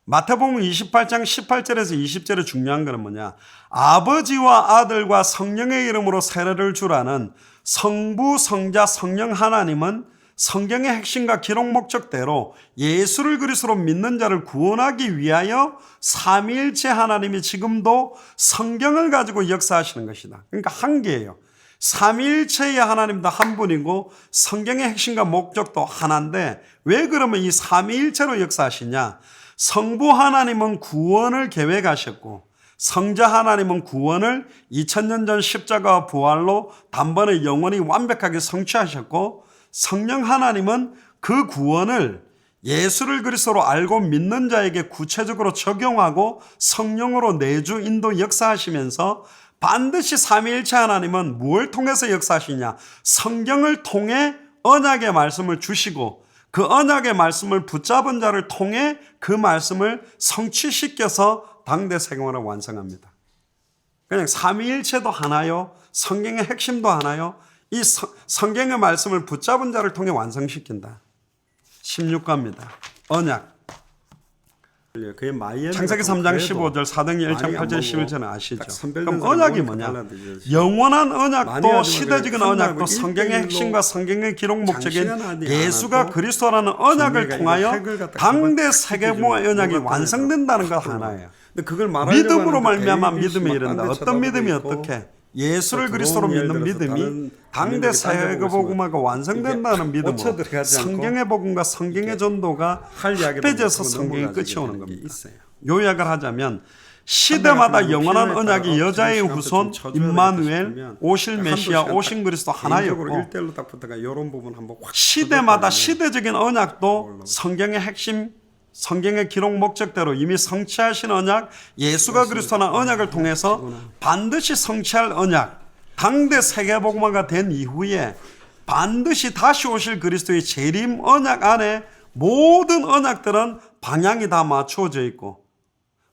마태복음 28장 18절에서 20절에 중요한 것은 뭐냐? 아버지와 아들과 성령의 이름으로 세례를 주라는 성부, 성자, 성령 하나님은 성경의 핵심과 기록 목적대로 예수를 그리스도로 믿는 자를 구원하기 위하여 삼위일체 하나님이 지금도 성경을 가지고 역사하시는 것이다. 그러니까 한 개예요. 삼위일체의 하나님도 한 분이고 성경의 핵심과 목적도 하나인데 왜 그러면 이 삼위일체로 역사하시냐? 성부 하나님은 구원을 계획하셨고 성자 하나님은 구원을 2000년 전 십자가와 부활로 단번에 영원히 완벽하게 성취하셨고 성령 하나님은 그 구원을 예수를 그리스도로 알고 믿는 자에게 구체적으로 적용하고 성령으로 내주 인도 역사하시면서 반드시 삼위일체 하나님은 무엇을 통해서 역사하시냐? 성경을 통해 언약의 말씀을 주시고 그 언약의 말씀을 붙잡은 자를 통해 그 말씀을 성취시켜서 당대 세계관을 완성합니다. 그냥 삼위일체도 하나요. 성경의 핵심도 하나요. 이 성경의 말씀을 붙잡은 자를 통해 완성시킨다. 16가입니다. 언약. 창세기 3장 15절, 사도행전 1장 8절 11절은 아시죠? 그럼 언약이 뭐냐? 영원한 언약도 시대적인 언약도 성경의 핵심과 성경의 기록 목적인 예수가 그리스도라는 언약을 통하여 당대 세계보의 언약이 완성된다는 것 하나예요. 믿음으로 말미암아 믿음이 이른다. 어떤 믿음이 어떻게? 예수를 그리스도로 믿는 믿음이 당대 세계복음화가 완성된다는 믿음으로 성경의 복음과 성경의 전도가 합해져서 성경이 끝이 오는 겁니다. 요약을 하자면 시대마다 영원한 언약이 여자의 후손 임마누엘 오실 메시아 오신 그리스도 하나였고 시대마다 시대적인 언약도 성경의 핵심 성경의 기록 목적대로 이미 성취하신 언약, 예수가 그리스도라는 언약을 통해서 반드시 성취할 언약, 당대 세계복음화가 된 이후에 반드시 다시 오실 그리스도의 재림 언약 안에 모든 언약들은 방향이 다 맞추어져 있고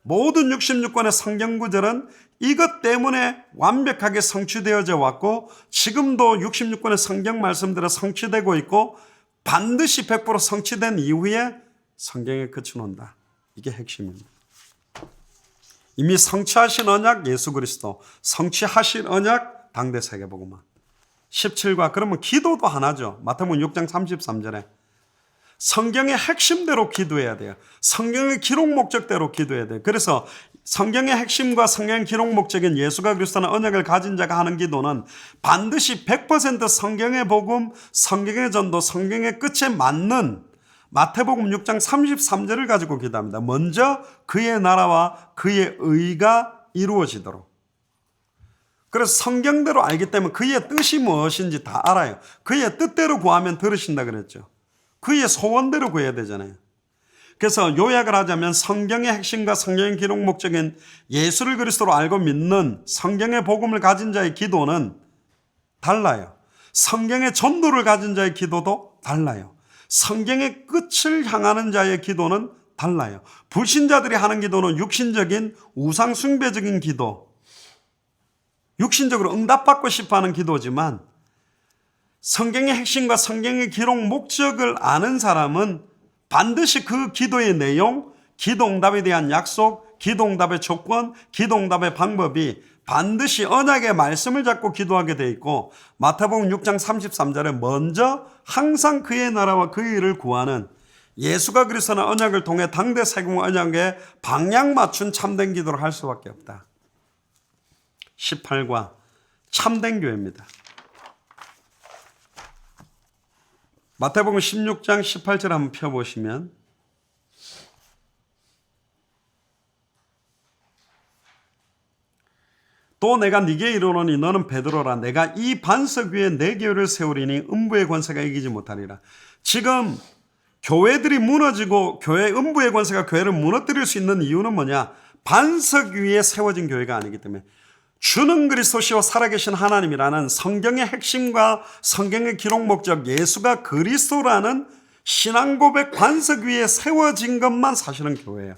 모든 66권의 성경 구절은 이것 때문에 완벽하게 성취되어져 왔고 지금도 66권의 성경 말씀들은 성취되고 있고 반드시 100% 성취된 이후에 성경의 끝이 온다. 이게 핵심입니다. 이미 성취하신 언약 예수 그리스도, 성취하신 언약 당대 세계복음화. 17과 그러면 기도도 하나죠. 마태복음 6장 33절에 성경의 핵심대로 기도해야 돼요. 성경의 기록 목적대로 기도해야 돼요. 그래서 성경의 핵심과 성경의 기록 목적인 예수가 그리스도는 언약을 가진 자가 하는 기도는 반드시 100% 성경의 복음, 성경의 전도, 성경의 끝에 맞는 마태복음 6장 33절을 가지고 기도합니다. 먼저 그의 나라와 그의 의가 이루어지도록. 그래서 성경대로 알기 때문에 그의 뜻이 무엇인지 다 알아요. 그의 뜻대로 구하면 들으신다 그랬죠. 그의 소원대로 구해야 되잖아요. 그래서 요약을 하자면 성경의 핵심과 성경의 기록 목적인 예수를 그리스도로 알고 믿는 성경의 복음을 가진 자의 기도는 달라요. 성경의 전도를 가진 자의 기도도 달라요. 성경의 끝을 향하는 자의 기도는 달라요. 불신자들이 하는 기도는 육신적인 우상 숭배적인 기도, 육신적으로 응답받고 싶어하는 기도지만 성경의 핵심과 성경의 기록 목적을 아는 사람은 반드시 그 기도의 내용, 기도 응답에 대한 약속, 기도 응답의 조건, 기도 응답의 방법이 반드시 언약의 말씀을 잡고 기도하게 되어 있고 마태복음 6장 33절에 먼저 항상 그의 나라와 그의 일을 구하는 예수가 그리스도는 언약을 통해 당대 세공 언약에 방향 맞춘 참된 기도를 할 수밖에 없다. 18과 참된 교회입니다. 마태복음 16장 18절 한번 펴보시면 또 내가 네게 이르노니 너는 베드로라. 내가 이 반석 위에 내 교회를 세우리니 음부의 권세가 이기지 못하리라. 지금 교회들이 무너지고 교회 음부의 권세가 교회를 무너뜨릴 수 있는 이유는 뭐냐? 반석 위에 세워진 교회가 아니기 때문에 주는 그리스도시요 살아계신 하나님이라는 성경의 핵심과 성경의 기록 목적 예수가 그리스도라는 신앙 고백 반석 위에 세워진 것만 사실은 교회예요.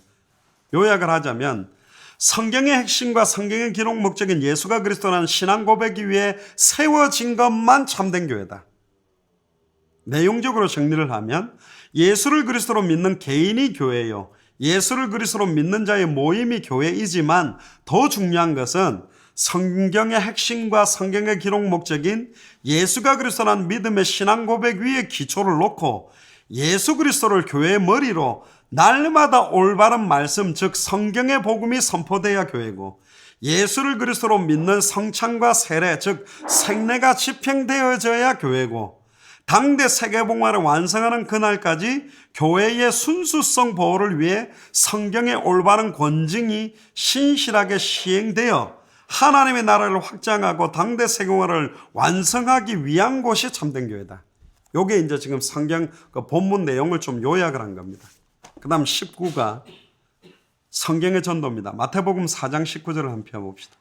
요약을 하자면 성경의 핵심과 성경의 기록 목적인 예수가 그리스도라는 신앙 고백 위에 세워진 것만 참된 교회다. 내용적으로 정리를 하면 예수를 그리스도로 믿는 개인이 교회예요. 예수를 그리스도로 믿는 자의 모임이 교회이지만 더 중요한 것은 성경의 핵심과 성경의 기록 목적인 예수가 그리스도라는 믿음의 신앙 고백 위에 기초를 놓고 예수 그리스도를 교회의 머리로 날마다 올바른 말씀, 즉 성경의 복음이 선포돼야 교회고, 예수를 그리스도로 믿는 성찬과 세례, 즉 생례가 집행되어져야 교회고, 당대 세계복음화를 완성하는 그날까지 교회의 순수성 보호를 위해 성경의 올바른 권징이 신실하게 시행되어 하나님의 나라를 확장하고 당대 세계복음화를 완성하기 위한 곳이 참된 교회다. 요게 이제 지금 성경 본문 내용을 좀 요약을 한 겁니다. 그 다음 19가 성경의 전도입니다. 마태복음 4장 19절을 한번 펴봅시다.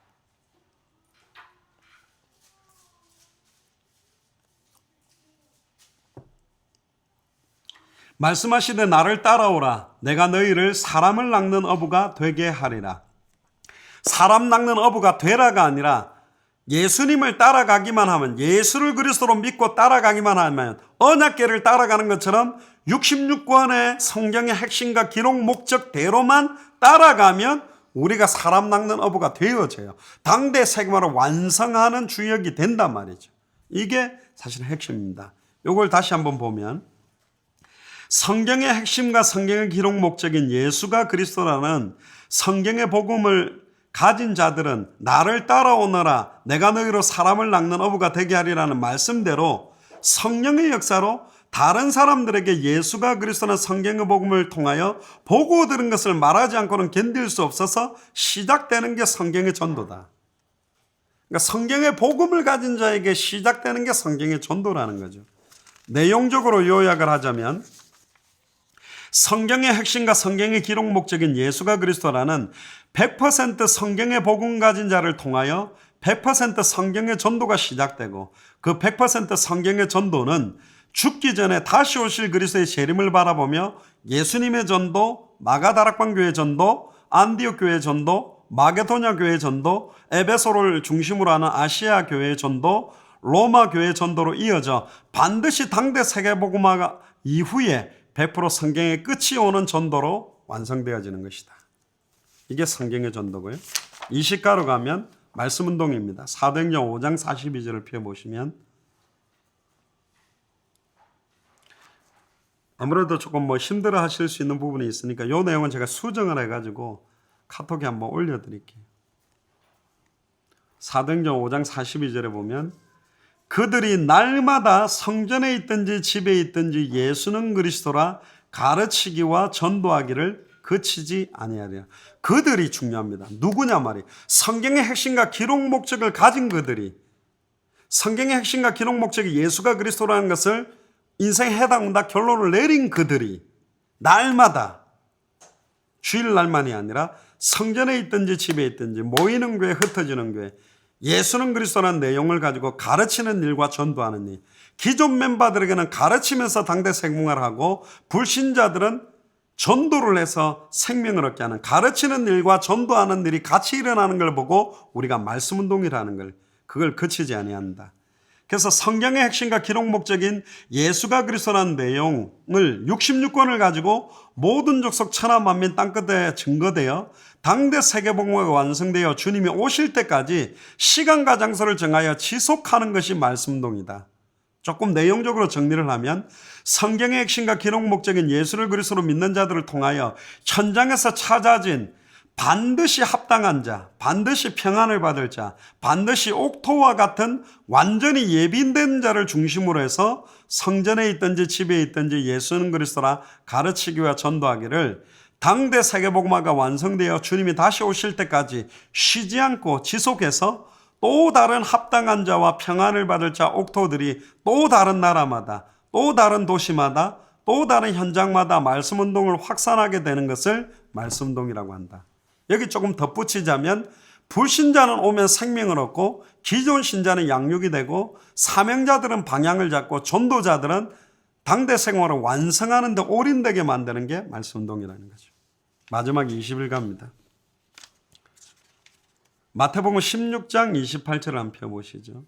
말씀하시되 나를 따라오라. 내가 너희를 사람을 낚는 어부가 되게 하리라. 사람 낚는 어부가 되라가 아니라 예수님을 따라가기만 하면, 예수를 그리스도로 믿고 따라가기만 하면, 언약궤를 따라가는 것처럼 66권의 성경의 핵심과 기록 목적대로만 따라가면 우리가 사람 낚는 어부가 되어져요. 당대 세계화를 완성하는 주역이 된단 말이죠. 이게 사실 핵심입니다. 이걸 다시 한번 보면, 성경의 핵심과 성경의 기록 목적인 예수가 그리스도라는 성경의 복음을 가진 자들은 나를 따라오너라, 내가 너희로 사람을 낚는 어부가 되게 하리라는 말씀대로 성령의 역사로 다른 사람들에게 예수가 그리스도는 성경의 복음을 통하여 보고 들은 것을 말하지 않고는 견딜 수 없어서 시작되는 게 성경의 전도다. 그러니까 성경의 복음을 가진 자에게 시작되는 게 성경의 전도라는 거죠. 내용적으로 요약을 하자면, 성경의 핵심과 성경의 기록 목적인 예수가 그리스도라는 100% 성경의 복음 가진 자를 통하여 100% 성경의 전도가 시작되고, 그 100% 성경의 전도는 죽기 전에 다시 오실 그리스도의 재림을 바라보며 예수님의 전도, 마가다락방 교회 전도, 안디옥 교회 전도, 마게도냐 교회 전도, 에베소를 중심으로 하는 아시아 교회 전도, 로마 교회 전도로 이어져 반드시 당대 세계복음화 이후에 100% 성경의 끝이 오는 전도로 완성되어지는 것이다. 이게 성경의 전도고요. 이 시가로 가면 말씀운동입니다. 사도행전 5장 42절을 펴보시면, 아무래도 조금 힘들어 하실 수 있는 부분이 있으니까 이 내용은 제가 수정을 해가지고 카톡에 한번 올려드릴게요. 사도행전 5장 42절에 보면, 그들이 날마다 성전에 있든지 집에 있든지 예수는 그리스도라 가르치기와 전도하기를 그치지 아니하리라. 그들이 중요합니다. 누구냐 말이에요. 성경의 핵심과 기록 목적을 가진 그들이, 성경의 핵심과 기록 목적이 예수가 그리스도라는 것을 인생에 해당한다 결론을 내린 그들이 날마다, 주일날만이 아니라 성전에 있든지 집에 있든지 모이는 교회, 흩어지는 교회, 예수는 그리스도라는 내용을 가지고 가르치는 일과 전도하는 일. 기존 멤버들에게는 가르치면서 당대 생활을 하고, 불신자들은 전도를 해서 생명을 얻게 하는, 가르치는 일과 전도하는 일이 같이 일어나는 걸 보고 우리가 말씀운동이라는 걸, 그걸 그치지 아니한다. 그래서 성경의 핵심과 기록 목적인 예수가 그리스도라는 내용을 66권을 가지고 모든 족속 천하 만민 땅끝에 증거되어 당대 세계복음화가 완성되어 주님이 오실 때까지 시간과 장소를 정하여 지속하는 것이 말씀운동이다. 조금 내용적으로 정리를 하면, 성경의 핵심과 기록 목적인 예수를 그리스도로 믿는 자들을 통하여 현장에서 찾아진 반드시 합당한 자, 반드시 평안을 받을 자, 반드시 옥토와 같은 완전히 예비된 자를 중심으로 해서 성전에 있든지 집에 있든지 예수는 그리스도라 가르치기와 전도하기를 당대 세계복음화가 완성되어 주님이 다시 오실 때까지 쉬지 않고 지속해서 또 다른 합당한 자와 평안을 받을 자 옥토들이 또 다른 나라마다, 또 다른 도시마다, 또 다른 현장마다 말씀운동을 확산하게 되는 것을 말씀운동이라고 한다. 여기 조금 덧붙이자면, 불신자는 오면 생명을 얻고, 기존 신자는 양육이 되고, 사명자들은 방향을 잡고, 전도자들은 당대 생활을 완성하는 데 올인되게 만드는 게 말씀운동이라는 거죠. 마지막 20일 갑니다. 마태복음 16장 28절을 한번 펴보시죠.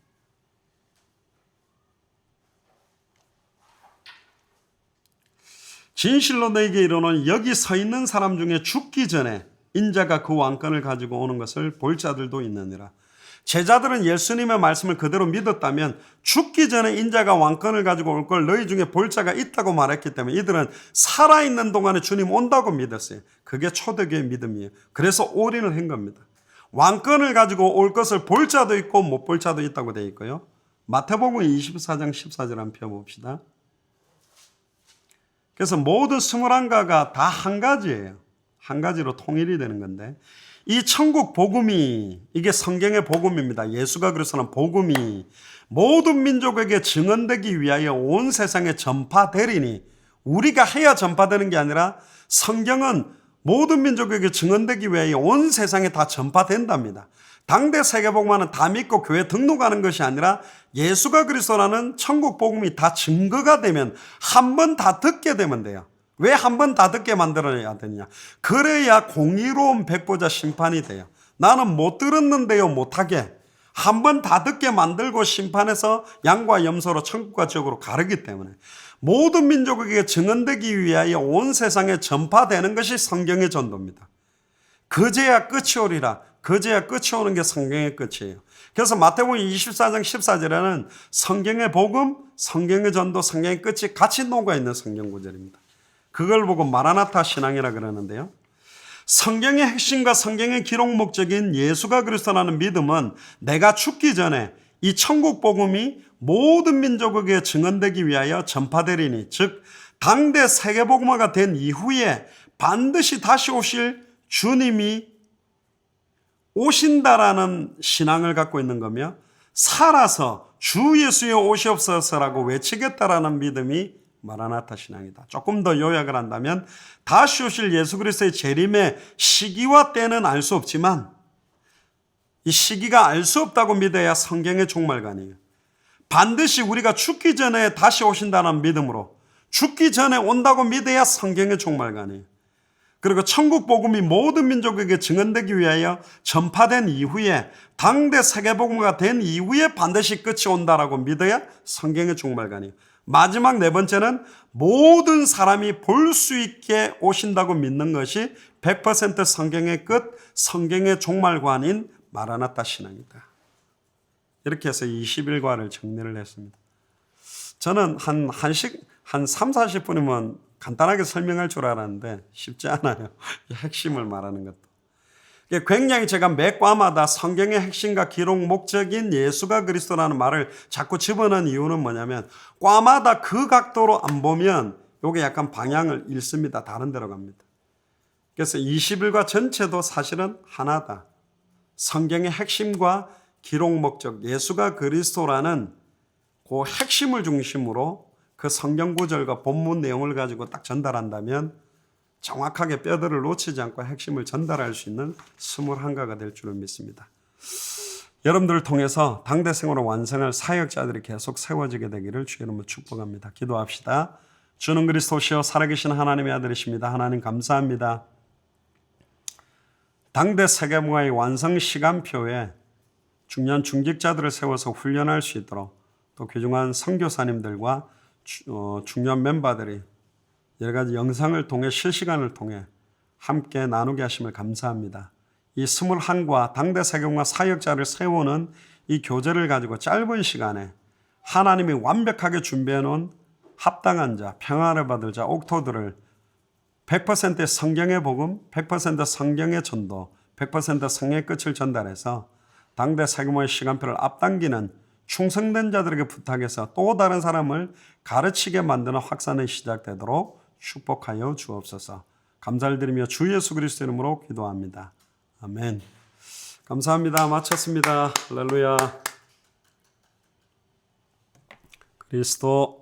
진실로 너에게 이르노니 여기 서 있는 사람 중에 죽기 전에 인자가 그 왕권을 가지고 오는 것을 볼 자들도 있느니라. 제자들은 예수님의 말씀을 그대로 믿었다면 죽기 전에 인자가 왕권을 가지고 올 걸 너희 중에 볼 자가 있다고 말했기 때문에 이들은 살아있는 동안에 주님 온다고 믿었어요. 그게 초대교회의 믿음이에요. 그래서 올인을 한 겁니다. 왕권을 가지고 올 것을 볼 자도 있고 못 볼 자도 있다고 되어 있고요. 마태복음 24장 14절 한번 펴봅시다. 그래서 모든 21가가 다 한 가지예요. 한 가지로 통일이 되는 건데 이 천국 복음이 이게 성경의 복음입니다. 예수가 그리스도는 복음이 모든 민족에게 증언되기 위하여 온 세상에 전파되리니 우리가 해야 전파되는 게 아니라 성경은 모든 민족에게 증언되기 위하여 온 세상에 다 전파된답니다. 당대 세계복음화는 다 믿고 교회 등록하는 것이 아니라 예수가 그리스도라는 천국 복음이 다 증거가 되면 한 번 다 듣게 되면 돼요. 왜 한 번 다 듣게 만들어야 되느냐? 그래야 공의로운 백보자 심판이 돼요. 나는 못 들었는데요 못하게 한 번 다 듣게 만들고 심판해서 양과 염소로 천국과 지옥으로 가르기 때문에 모든 민족에게 증언되기 위하여 온 세상에 전파되는 것이 성경의 전도입니다. 그제야 끝이 오리라. 그제야 끝이 오는 게 성경의 끝이에요. 그래서 마태복음 24장 14절에는 성경의 복음, 성경의 전도, 성경의 끝이 같이 녹아있는 성경 구절입니다. 그걸 보고 마라나타 신앙이라 그러는데요. 성경의 핵심과 성경의 기록 목적인 예수가 그리스도라는 믿음은 내가 죽기 전에 이 천국 복음이 모든 민족에게 증언되기 위하여 전파되리니 즉 당대 세계복음화가 된 이후에 반드시 다시 오실 주님이 오신다라는 신앙을 갖고 있는 거며 살아서 주 예수여 오시옵소서라고 외치겠다라는 믿음이 마라나타 신앙이다. 조금 더 요약을 한다면 다시 오실 예수 그리스도의 재림의 시기와 때는 알 수 없지만 이 시기가 알 수 없다고 믿어야 성경의 종말관이에요. 반드시 우리가 죽기 전에 다시 오신다는 믿음으로 죽기 전에 온다고 믿어야 성경의 종말관이에요. 그리고 천국 복음이 모든 민족에게 증언되기 위하여 전파된 이후에 당대 세계복음화가 된 이후에 반드시 끝이 온다라고 믿어야 성경의 종말관이에요. 마지막 네 번째는 모든 사람이 볼 수 있게 오신다고 믿는 것이 100% 성경의 끝, 성경의 종말관인 마라나타 신앙이다. 이렇게 해서 21과를 정리를 했습니다. 저는 한 3, 40분이면 간단하게 설명할 줄 알았는데 쉽지 않아요. 핵심을 말하는 것도. 굉장히 제가 매 과마다 성경의 핵심과 기록 목적인 예수가 그리스도라는 말을 자꾸 집어넣은 이유는 뭐냐면 과마다 그 각도로 안 보면 이게 약간 방향을 잃습니다. 다른 데로 갑니다. 그래서 21과 전체도 사실은 하나다. 성경의 핵심과 기록 목적 예수가 그리스도라는 그 핵심을 중심으로 그 성경 구절과 본문 내용을 가지고 딱 전달한다면 정확하게 뼈들을 놓치지 않고 핵심을 전달할 수 있는 21가가 될 줄을 믿습니다. 여러분들을 통해서 당대 생활을 완성할 사역자들이 계속 세워지게 되기를 주의 이름으로 축복합니다. 기도합시다. 주는 그리스도시요 살아계신 하나님의 아들이십니다. 하나님 감사합니다. 당대 세계문화의 완성 시간표에 중요한 중직자들을 세워서 훈련할 수 있도록 또 귀중한 선교사님들과 중요한 멤버들이 여러 가지 영상을 통해 실시간을 통해 함께 나누게 하심을 감사합니다. 이 21과 당대 세계문화 사역자를 세우는 이 교제를 가지고 짧은 시간에 하나님이 완벽하게 준비해 놓은 합당한 자, 평안을 받을 자, 옥토들을 100% 성경의 복음, 100% 성경의 전도, 100% 성경의 끝을 전달해서 당대 세계문화의 시간표를 앞당기는 충성된 자들에게 부탁해서 또 다른 사람을 가르치게 만드는 확산이 시작되도록 축복하여 주옵소서. 감사를 드리며 주 예수 그리스도 이름으로 기도합니다. 아멘. 감사합니다. 마쳤습니다. 할렐루야. 그리스도